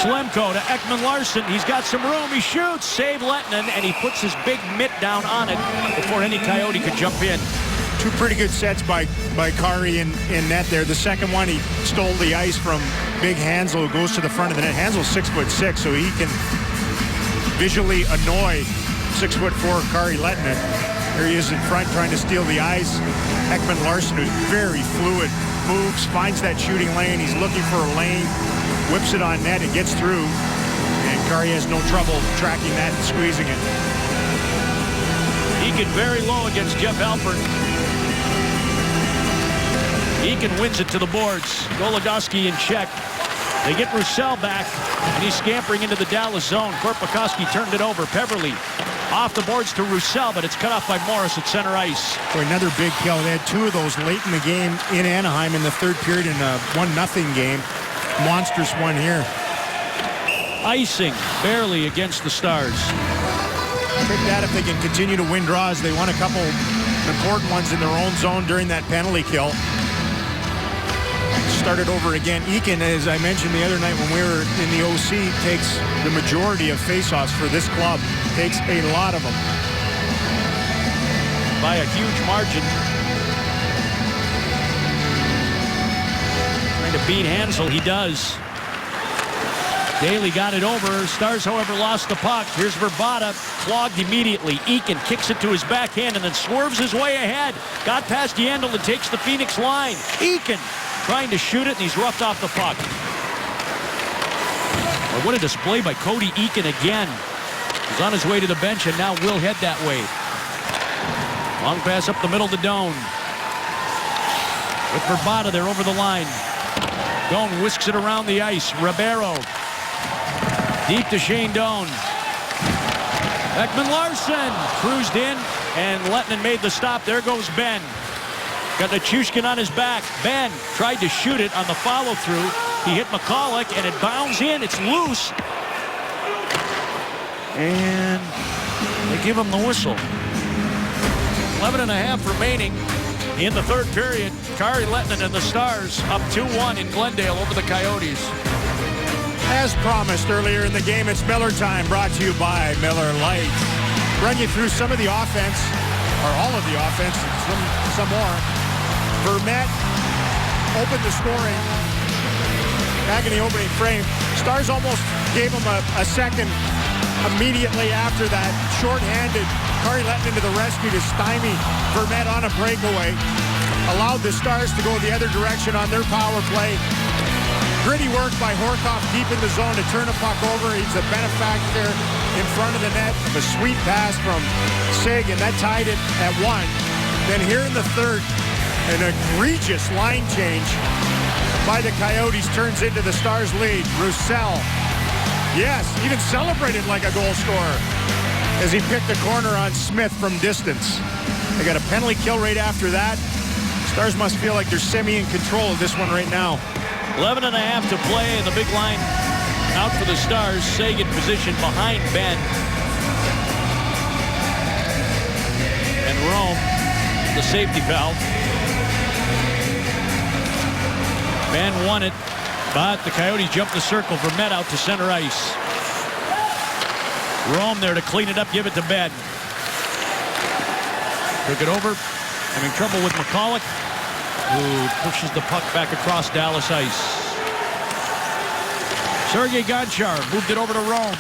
Speaker 1: Slemko to Ekman Larsson. He's got some room. He shoots. Save Lettinen, and he puts his big mitt down on it before any Coyote could jump in.
Speaker 2: Two pretty good sets by Kari in net there. The second one, he stole the ice from Big Hansel, who goes to the front of the net. Hansel's 6'6", so he can visually annoy 6'4" Kari Lettinen. Here he is in front trying to steal the ice. Ekman Larsson, who's very fluid, moves, finds that shooting lane. He's looking for a lane, whips it on net, and gets through. And Kari has no trouble tracking that and squeezing it.
Speaker 1: Eakin very low against Jeff Alpert. Eakin wins it to the boards. Goligoski in check. They get Roussel back, and he's scampering into the Dallas zone. Korpikoski turned it over. Peverley off the boards to Roussel, but it's cut off by Morris at center ice.
Speaker 2: For another big kill. They had two of those late in the game in Anaheim in the third period in a 1-0 game. Monstrous one here.
Speaker 1: Icing barely against the Stars.
Speaker 2: Take that if they can continue to win draws. They won a couple important ones in their own zone during that penalty kill. Started over again. Eakin, as I mentioned the other night when we were in the OC, takes the majority of faceoffs for this club. Takes a lot of them.
Speaker 1: By a huge margin. Trying to beat Hansel. He does. Daly got it over. Stars, however, lost the puck. Here's Verbata, clogged immediately. Eakin kicks it to his backhand and then swerves his way ahead. Got past Yandel and takes the Phoenix line. Eakin trying to shoot it, and he's roughed off the puck. Well, what a display by Cody Eakin again. He's on his way to the bench, and now will head that way. Long pass up the middle to Doan. With Verbata there over the line. Doan whisks it around the ice. Ribeiro. Deep to Shane Doan. Ekman Larsson cruised in, and Lettinen made the stop. There goes Ben. Got Nichushkin on his back. Ben tried to shoot it on the follow-through. He hit McCulloch, and it bounds in. It's loose. And they give him the whistle. 11.5 remaining in the third period. Kari Lettinen and the Stars up 2-1 in Glendale over the Coyotes.
Speaker 2: As promised earlier in the game, it's Miller time, brought to you by Miller Lite. Run you through some of the offense, or all of the offense, some more. Vermette opened the scoring back in the opening frame. Stars almost gave him a second immediately after that. Short-handed, Kari Lettinen to the rescue to stymie Vermette on a breakaway. Allowed the Stars to go the other direction on their power play. Gritty work by Horkoff deep in the zone to turn a puck over. He's a benefactor in front of the net. A sweet pass from Sig, and that tied it at 1. Then here in the third, an egregious line change by the Coyotes turns into the Stars' lead. Roussel, yes, even celebrated like a goal scorer as he picked the corner on Smith from distance. They got a penalty kill right after that. Stars must feel like they're semi in control of this one right now.
Speaker 1: 11.5 to play, and the big line out for the Stars. Sagan position behind Ben. And Rome, the safety valve. Ben won it, but the Coyotes jumped the circle. Vermette out to center ice. Rome there to clean it up, give it to Ben. Took it over. Having trouble with McCulloch, who pushes the puck back across Dallas ice. Sergei Gonchar moved it over to Rome.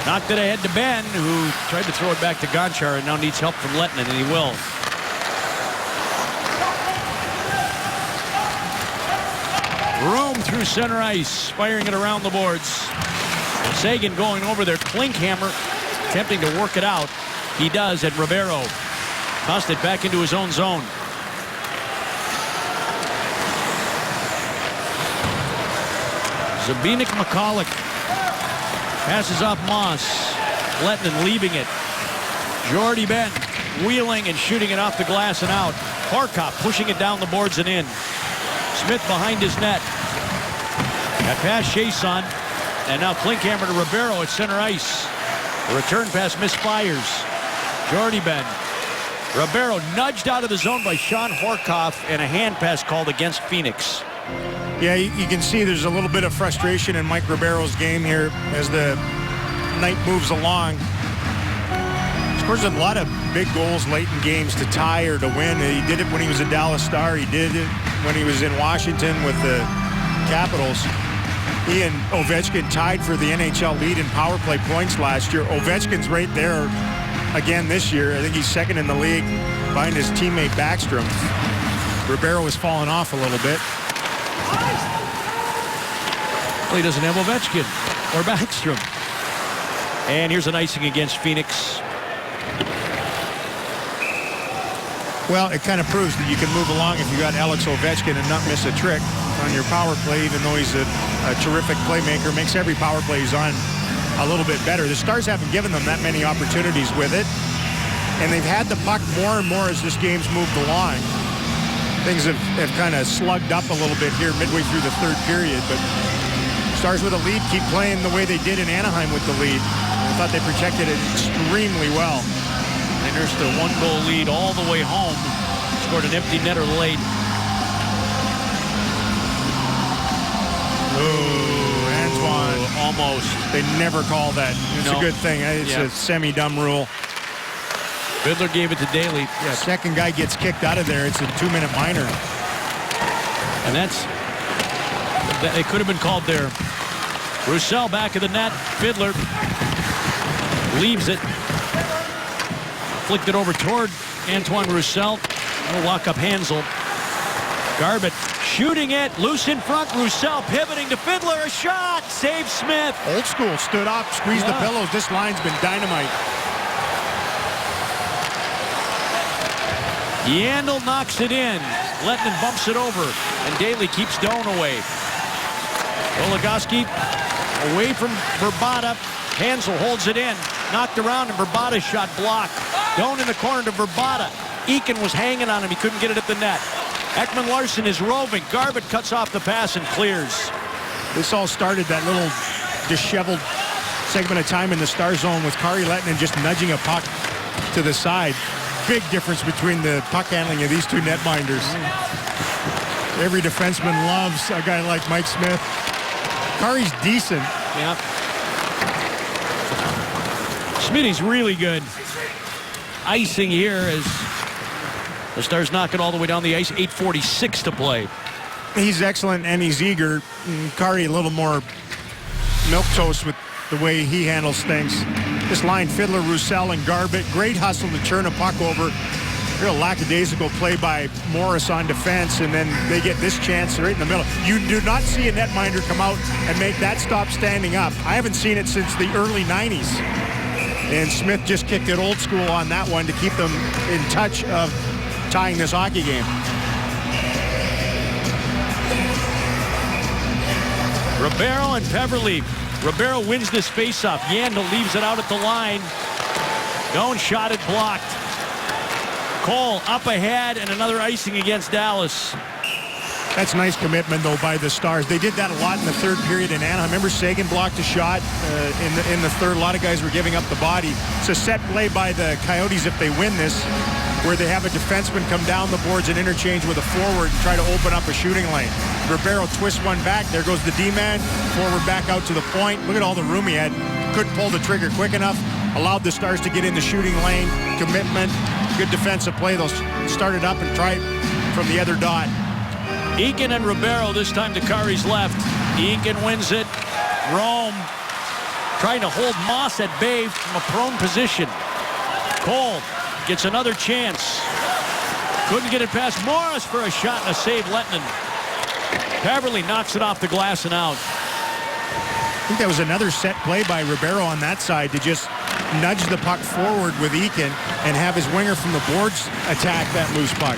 Speaker 1: Knocked it ahead to Ben, who tried to throw it back to Gonchar and now needs help from Lettinen, and he will. Rome through center ice, firing it around the boards. Sagan going over there. Klinkhammer attempting to work it out. He does, at Ribeiro. Tossed it back into his own zone. Zbynek McCulloch passes off Moss. Lettinen leaving it. Jordy Ben wheeling and shooting it off the glass and out. Horcoff pushing it down the boards and in. Smith behind his net. Got past Chiasson. And now Klinkhammer to Ribeiro at center ice. The return pass misfires. Jordy Ben. Ribeiro nudged out of the zone by Sean Horcoff, and a hand pass called against Phoenix.
Speaker 2: Yeah, you can see there's a little bit of frustration in Mike Ribeiro's game here as the night moves along. Scores a lot of big goals late in games to tie or to win. He did it when he was a Dallas Star. He did it when he was in Washington with the Capitals. He and Ovechkin tied for the NHL lead in power play points last year. Ovechkin's right there again this year. I think he's second in the league behind his teammate Backstrom. Ribeiro has fallen off a little bit.
Speaker 1: Well, he doesn't have Ovechkin or Backstrom. And here's an icing against Phoenix.
Speaker 2: Well, it kind of proves that you can move along if you got Alex Ovechkin and not miss a trick on your power play, even though he's a terrific playmaker. Makes every power play he's on a little bit better. The Stars haven't given them that many opportunities with it, and they've had the puck more and more as this game's moved along. Things have kind of slugged up a little bit here midway through the third period, but Stars with a lead keep playing the way they did in Anaheim with the lead. I thought they protected it extremely well.
Speaker 1: And there's their one-goal lead all the way home. Scored an empty netter late.
Speaker 2: Ooh, Antoine.
Speaker 1: Almost.
Speaker 2: They never call that. It's a good thing. It's a semi-dumb rule.
Speaker 1: Fiddler gave it to Daly.
Speaker 2: Yeah, second guy gets kicked out of there. It's a 2-minute minor.
Speaker 1: And it could have been called there. Roussel back of the net. Fiddler leaves it. Flicked it over toward Antoine Roussel. We'll lock up Hansel. Garbutt shooting it. Loose in front. Roussel pivoting to Fiddler. A shot. Save Smith.
Speaker 2: Old school. Stood up. Squeezed the pillows. This line's been dynamite.
Speaker 1: Yandel knocks it in. Lettinen bumps it over. And Daly keeps Doan away. Goligoski away from Vrbata. Hansel holds it in. Knocked around and Vrbata's shot blocked. Doan in the corner to Vrbata. Eakin was hanging on him. He couldn't get it at the net. Ekman Larsson is roving. Garbutt cuts off the pass and clears.
Speaker 2: This all started that little disheveled segment of time in the Star zone with Kari Lettinen just nudging a puck to the side. Big difference between the puck handling of these two netminders. Every defenseman loves a guy like Mike Smith. Kari's decent.
Speaker 1: Yeah. Smitty's really good. Icing here as the Stars knock it all the way down the ice. 8:46 to play.
Speaker 2: He's excellent and he's eager. Kari a little more milquetoast with the way he handles things. This line, Fiddler, Roussel, and Garbutt. Great hustle to turn a puck over. Real lackadaisical play by Morris on defense, and then they get this chance right in the middle. You do not see a netminder come out and make that stop standing up. I haven't seen it since the early 90s. And Smith just kicked it old school on that one to keep them in touch of tying this hockey game.
Speaker 1: Ribeiro and Peverley. Ribeiro wins this faceoff. Yandel leaves it out at the line. Doan shot it blocked. Cole up ahead and another icing against Dallas.
Speaker 2: That's nice commitment, though, by the Stars. They did that a lot in the third period in Anaheim. Remember Sagan blocked a shot in the third. A lot of guys were giving up the body. It's a set play by the Coyotes if they win this, where they have a defenseman come down the boards and interchange with a forward and try to open up a shooting lane. Ribeiro twists one back. There goes the D-man. Forward back out to the point. Look at all the room he had. Couldn't pull the trigger quick enough. Allowed the Stars to get in the shooting lane. Commitment. Good defensive play. They'll start it up and try from the other dot.
Speaker 1: Eakin and Ribeiro, this time to Kari's left. Eakin wins it. Rome trying to hold Moss at bay from a prone position. Cole gets another chance. Couldn't get it past Morris for a shot and a save. Lettinen. Peverley knocks it off the glass and out.
Speaker 2: I think that was another set play by Ribeiro on that side to just nudge the puck forward with Eakin and have his winger from the boards attack that loose puck.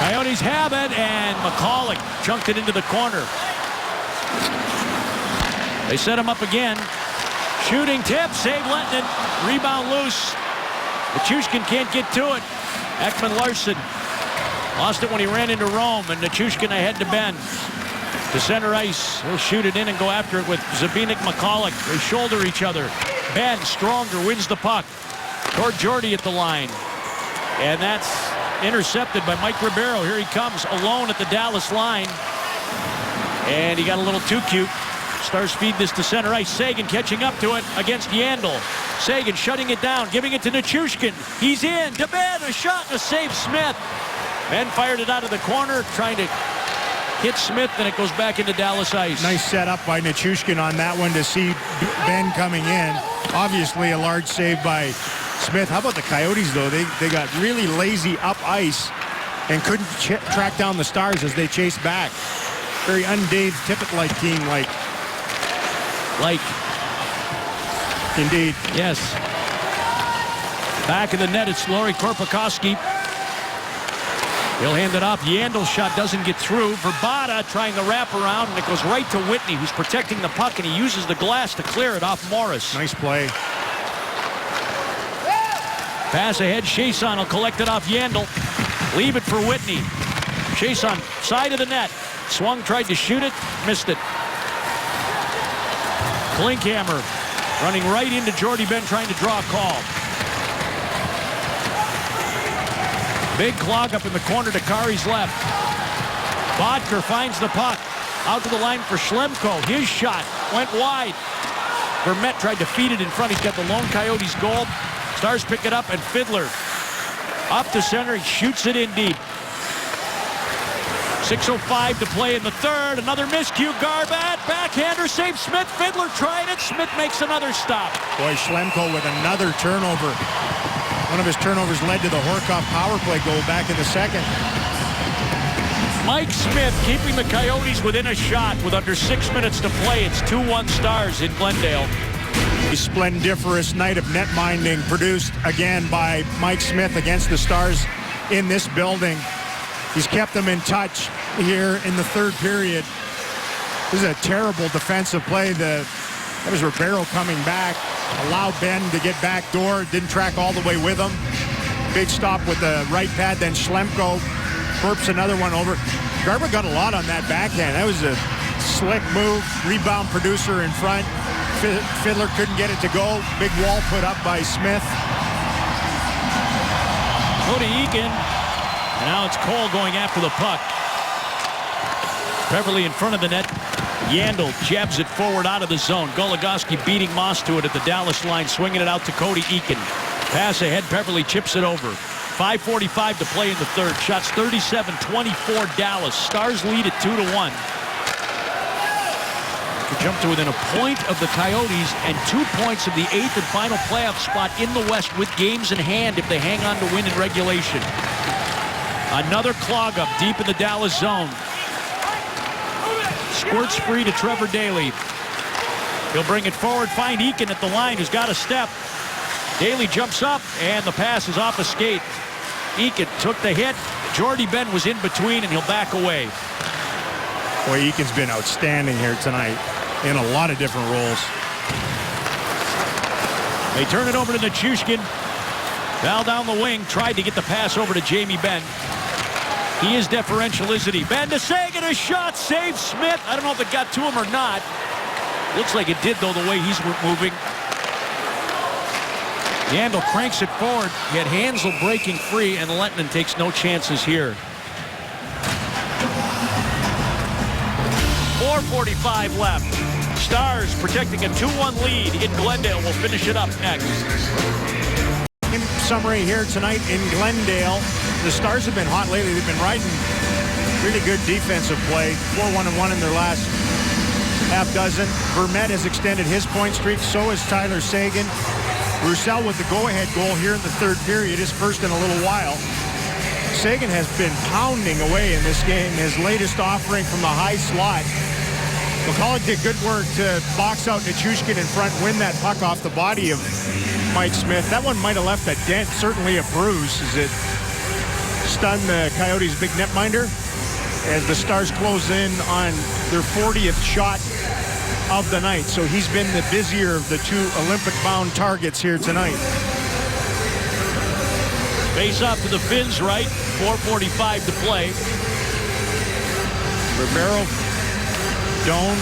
Speaker 1: Coyotes have it, and McCulloch chunked it into the corner. They set him up again. Shooting tip, save Lenton. Rebound loose. Nichushkin can't get to it. Ekman Larsson lost it when he ran into Rome, and Nichushkin ahead to Benn. To center ice. He'll shoot it in and go after it with Zbigniew McCulloch. They shoulder each other. Benn, stronger, wins the puck. Toward Jordy at the line. And that's intercepted by Mike Ribeiro. Here he comes alone at the Dallas line. And he got a little too cute. Stars feed this to center ice. Seguin catching up to it against Yandel. Seguin shutting it down, giving it to Nichushkin. He's in. To Benn, a shot and a save. Smith. Benn fired it out of the corner, trying to hit Smith, and it goes back into Dallas ice.
Speaker 2: Nice setup by Nichushkin on that one to see Benn coming in. Obviously a large save by Smith. How about the Coyotes, though? They got really lazy up ice and couldn't track down the Stars as they chased back. Very un-Dave Tippett-like team, like. Indeed.
Speaker 1: Yes. Back of the net, it's Lauri Korpikoski. He'll hand it off. Yandel's shot doesn't get through. Verbata trying to wrap around, and it goes right to Whitney, who's protecting the puck, and he uses the glass to clear it off Morris.
Speaker 2: Nice play.
Speaker 1: Pass ahead. Chiasson will collect it off Yandel. Leave it for Whitney. Chiasson, side of the net. Swung, tried to shoot it, missed it. Klinkhammer running right into Jordie Benn, trying to draw a call. Big clog up in the corner to Kari's left. Bodker finds the puck. Out to the line for Schlemko. His shot went wide. Vermette tried to feed it in front. He's got the lone Coyotes goal. Stars pick it up, and Fiddler up to center. He shoots it in deep. 6:05 to play in the third. Another miscue. Garbat. Backhander saves Smith. Fiddler tried it. Smith makes another stop.
Speaker 2: Boy, Schlemko with another turnover. One of his turnovers led to the Horkoff power play goal back in the second.
Speaker 1: Mike Smith keeping the Coyotes within a shot with under 6 minutes to play. It's 2-1 Stars in Glendale.
Speaker 2: A splendiferous night of net minding produced again by Mike Smith against the Stars in this building. He's kept them in touch here in the third period. This is a terrible defensive play. That was Ribeiro coming back. Allowed Benn to get back door. Didn't track all the way with him. Big stop with the right pad. Then Schlemko burps another one over. Garber got a lot on that backhand. That was a slick move. Rebound producer in front. Fiddler couldn't get it to go. Big wall put up by Smith.
Speaker 1: Cody Eakin. And now it's Cole going after the puck. Beverly in front of the net. Yandel jabs it forward out of the zone. Goligoski beating Moss to it at the Dallas line, swinging it out to Cody Eakin. Pass ahead. Beverly chips it over. 5:45 to play in the third. Shots 37-24 Dallas. Stars lead at 2-1. To jump to within a point of the Coyotes and 2 points of the eighth and final playoff spot in the West with games in hand if they hang on to win in regulation. Another clog up deep in the Dallas zone. Squirts free to Trevor Daley. He'll bring it forward, find Eakin at the line, who's got a step. Daley jumps up, and the pass is off a skate. Eakin took the hit. Jordie Benn was in between, and he'll back away.
Speaker 2: Boy, Eakin's been outstanding here tonight in a lot of different roles.
Speaker 1: They turn it over to Nichushkin. Val down the wing, tried to get the pass over to Jamie Benn. He is deferential, isn't he? Benn to Seguin, a shot, saves Smith. I don't know if it got to him or not. Looks like it did, though, the way he's moving. Yandel cranks it forward. He had Hansel breaking free, and Lenton takes no chances here. 4:45 left. Stars protecting a 2-1 lead in Glendale. We'll finish it up next.
Speaker 2: In summary here tonight in Glendale, the Stars have been hot lately. They've been riding really good defensive play. 4-1-1 in their last half dozen. Vermette has extended his point streak. So has Tyler Seguin. Roussel with the go-ahead goal here in the third period, his first in a little while. Seguin has been pounding away in this game. His latest offering from the high slot. McCulloch did good work to box out Nichushkin in front, win that puck off the body of Mike Smith. That one might have left a dent, certainly a bruise, as it stunned the Coyotes' big netminder as the Stars close in on their 40th shot of the night. So he's been the busier of the two Olympic-bound targets here tonight.
Speaker 1: Face off to the Finns right, 4:45 to play.
Speaker 2: Ribeiro, Doan,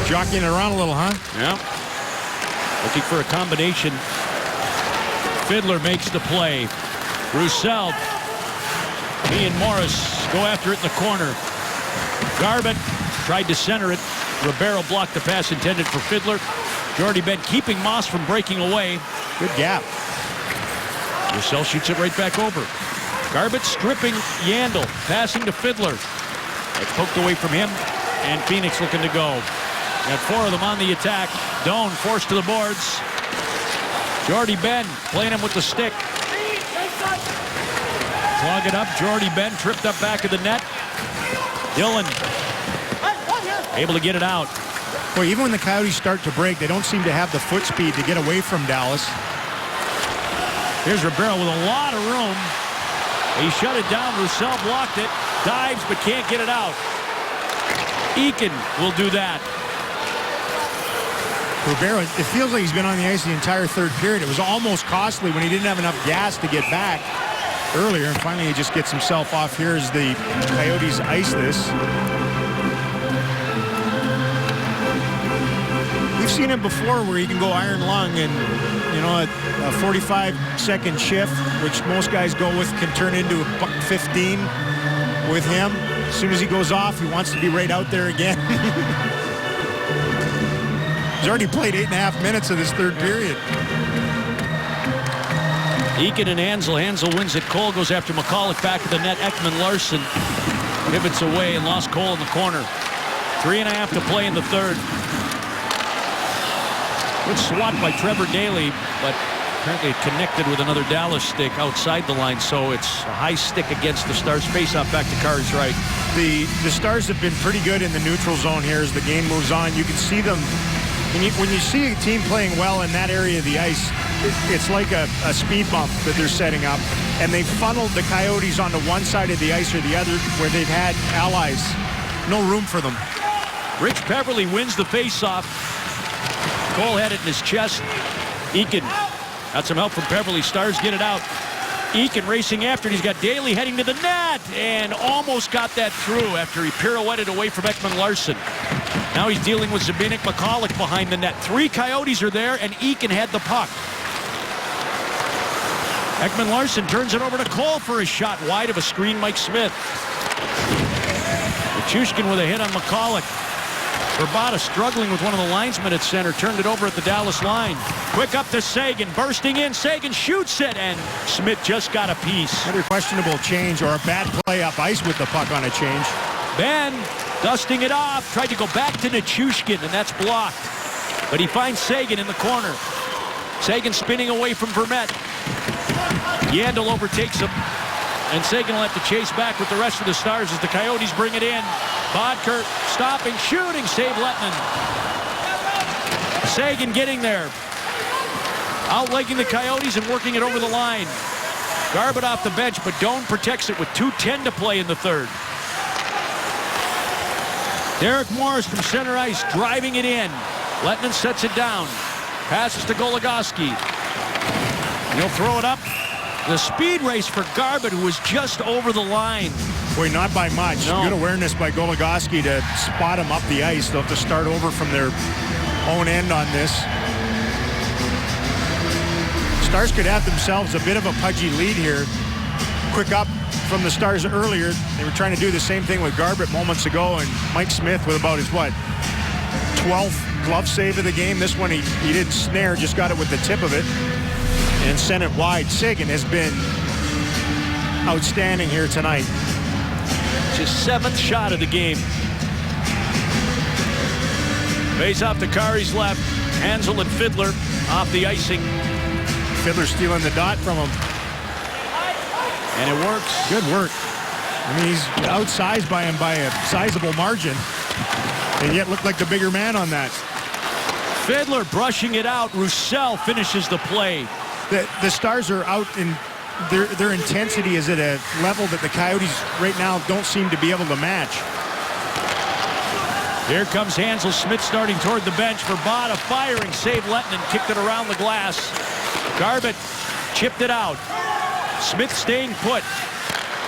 Speaker 2: jockeying it around a little, huh?
Speaker 1: Yeah. Looking for a combination. Fiddler makes the play. Roussel, he and Morris go after it in the corner. Garbutt tried to center it. Ribeiro blocked the pass intended for Fiddler. Jordy Benn keeping Moss from breaking away.
Speaker 2: Good gap.
Speaker 1: Roussel shoots it right back over. Garbutt stripping Yandel, passing to Fiddler. It's poked away from him, and Phoenix looking to go. Got four of them on the attack. Doan forced to the boards. Jordy Benn playing him with the stick. Clog it up. Jordy Benn tripped up back of the net. Dillon able to get it out.
Speaker 2: Boy, even when the Coyotes start to break, they don't seem to have the foot speed to get away from Dallas.
Speaker 1: Here's Ribeiro with a lot of room. He shut it down. Roussel blocked it. Dives, but can't get it out. Eakin will do that.
Speaker 2: Ribeiro, it feels like he's been on the ice the entire third period. It was almost costly when he didn't have enough gas to get back earlier. And finally, he just gets himself off here as the Coyotes ice this. We've seen him before where he can go iron lung and, you know, a 45-second shift, which most guys go with, can turn into a $1.15 with him. As soon as he goes off, he wants to be right out there again. He's already played 8.5 minutes of this third period.
Speaker 1: Eakin and Hansel. Hansel wins it. Cole goes after McCulloch back of the net. Ekman Larson pivots away and lost Cole in the corner. 3.5 to play in the third. Good swat by Trevor Daley, but apparently it connected with another Dallas stick outside the line, so it's a high stick against the Stars. Face-off back to Carr's right.
Speaker 2: The Stars have been pretty good in the neutral zone here as the game moves on. You can see them. When you see a team playing well in that area of the ice, it's like a speed bump that they're setting up. And they funneled the Coyotes onto one side of the ice or the other where they've had allies. No room for them.
Speaker 1: Rich Peverly wins the face-off. Cole had it in his chest. Eakin got some help from Peverly. Stars get it out. Eakin racing after it. He's got Daley heading to the net and almost got that through after he pirouetted away from Ekman Larson. Now he's dealing with Zbynek McCulloch behind the net. 3 Coyotes are there, and Eakin had the puck. Ekman Larson turns it over to Cole for a shot wide of a screen. Mike Smith. Nichushkin with a hit on McCulloch. Verbata struggling with one of the linesmen at center. Turned it over at the Dallas line. Quick up to Seguin. Bursting in. Seguin shoots it, and Smith just got a piece.
Speaker 2: Another questionable change or a bad play up ice with the puck on a change.
Speaker 1: Ben dusting it off. Tried to go back to Nichushkin, and that's blocked. But he finds Seguin in the corner. Seguin spinning away from Vermette. Yandel overtakes him. And Seguin will have to chase back with the rest of the Stars as the Coyotes bring it in. Bodker stopping, shooting, save Lettman. Seguin getting there. Outlegging the Coyotes and working it over the line. Garbutt off the bench, but Doan protects it with 2:10 to play in the third. Derek Morris from center ice driving it in. Lettman sets it down. Passes to Goligoski. He'll throw it up. The speed race for Garbutt, who was just over the line.
Speaker 2: Boy, not by much.
Speaker 1: No.
Speaker 2: Good awareness by Goligoski to spot him up the ice. They'll have to start over from their own end on this. Stars could have themselves a bit of a pudgy lead here. Quick up from the Stars earlier. They were trying to do the same thing with Garbutt moments ago, and Mike Smith with about his, 12th glove save of the game. This one he didn't snare, just got it with the tip of it and sent it wide. Seguin has been outstanding here tonight.
Speaker 1: It's his 7th shot of the game. Face off to Kari's left. Hansel and Fiddler off the icing.
Speaker 2: Fiddler stealing the dot from him.
Speaker 1: And it works.
Speaker 2: Good work. I mean, he's outsized by him by a sizable margin. And yet looked like the bigger man on that.
Speaker 1: Fiddler brushing it out. Roussel finishes the play.
Speaker 2: The Stars are out in their intensity is at a level that the Coyotes right now don't seem to be able to match.
Speaker 1: Here comes Hansel. Smith starting toward the bench. Verbata firing. Save Lettinen. Kicked it around the glass. Garbett chipped it out. Smith staying put,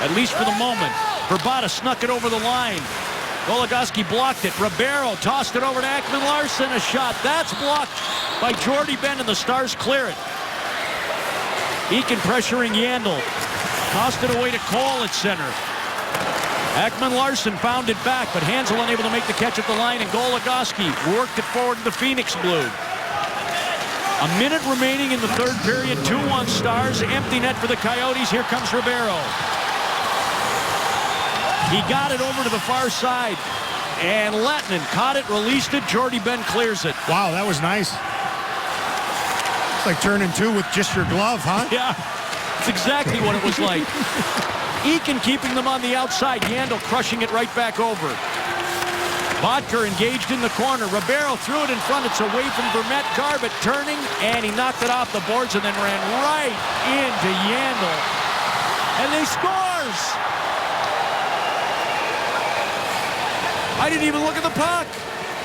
Speaker 1: at least for the moment. Verbata snuck it over the line. Goligoski blocked it. Ribeiro tossed it over to Ekman-Larsson. A shot. That's blocked by Jordie Benn, and the Stars clear it. Eakin pressuring Yandel. Tossed it away to Cole at center. Ekman-Larsson found it back, but Hansel unable to make the catch at the line, and Goligoski worked it forward to the Phoenix Blue. A minute remaining in the third period. 2-1 Stars. Empty net for the Coyotes. Here comes Ribeiro. He got it over to the far side, and Lettinen caught it, released it. Jordie Benn clears it.
Speaker 2: Wow, that was nice. It's like turning two with just your glove, huh?
Speaker 1: Yeah, it's exactly what it was like. Eakin keeping them on the outside. Yandel crushing it right back over. Bottker engaged in the corner. Ribeiro threw it in front. It's away from Vermette. Garbett turning, and he knocked it off the boards and then ran right into Yandel. And they scores! I didn't even look at the puck.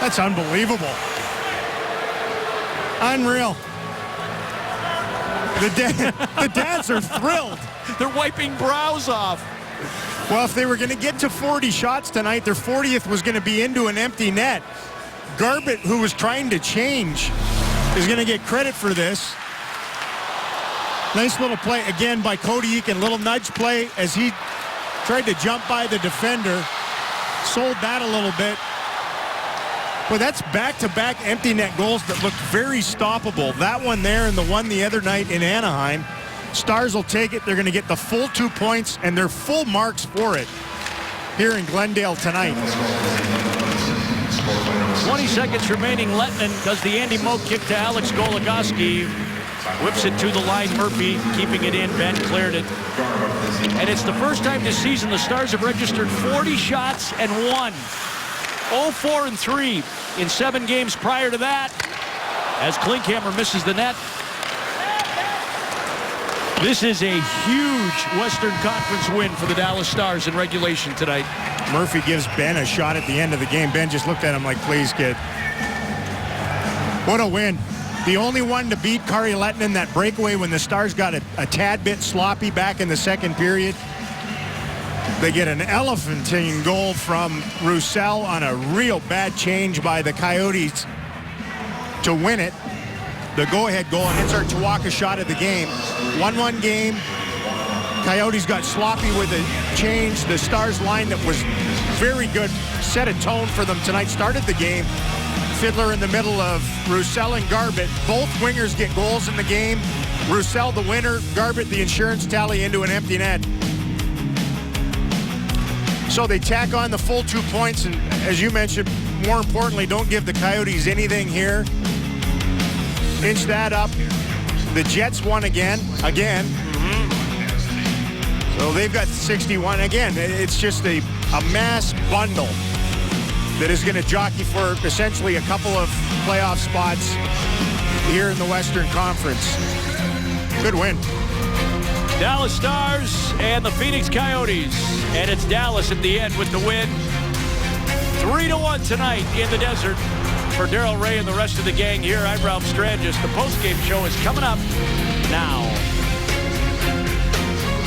Speaker 2: That's unbelievable. Unreal. The dads are thrilled.
Speaker 1: They're wiping brows off.
Speaker 2: Well, if they were going to get to 40 shots tonight, their 40th was going to be into an empty net. Garbett, who was trying to change, is going to get credit for this. Nice little play, again, by Cody Eakin. Little nudge play as he tried to jump by the defender. Sold that a little bit. Well, that's back-to-back empty net goals that looked very stoppable. That one there and the one the other night in Anaheim. Stars will take it. They're going to get the full 2 points, and they're full marks for it here in Glendale tonight.
Speaker 1: 20 seconds remaining. Lettinen does the Andy Moe kick to Alex Goligoski. Whips it to the line. Murphy keeping it in. Benn cleared it. And it's the first time this season the Stars have registered 40 shots and won. 0-4-3 in 7 games prior to that, as Klinkhammer misses the net. This is a huge Western Conference win for the Dallas Stars in regulation tonight.
Speaker 2: Murphy gives Ben a shot at the end of the game. Ben just looked at him like, please, kid. What a win. The only one to beat Kari Lettinen, that breakaway when the Stars got a tad bit sloppy back in the second period. They get an elephantine goal from Roussel on a real bad change by the Coyotes to win it. The go-ahead goal, and it's our Tuwaka shot of the game. 1-1 game. Coyotes got sloppy with a change. The Stars line that was very good, set a tone for them tonight, started the game. Fiddler in the middle of Roussel and Garbett. Both wingers get goals in the game. Roussel the winner, Garbett the insurance tally into an empty net. So they tack on the full 2 points, and as you mentioned, more importantly, don't give the Coyotes anything here. Inch that up. The Jets won again. So they've got 61. Again, it's just a mass bundle that is going to jockey for essentially a couple of playoff spots here in the Western Conference. Good win.
Speaker 1: Dallas Stars and the Phoenix Coyotes. And it's Dallas at the end with the win. 3-1 tonight in the desert. For Darrell Ray and the rest of the gang here, I'm Ralph Strangis. The postgame show is coming up now.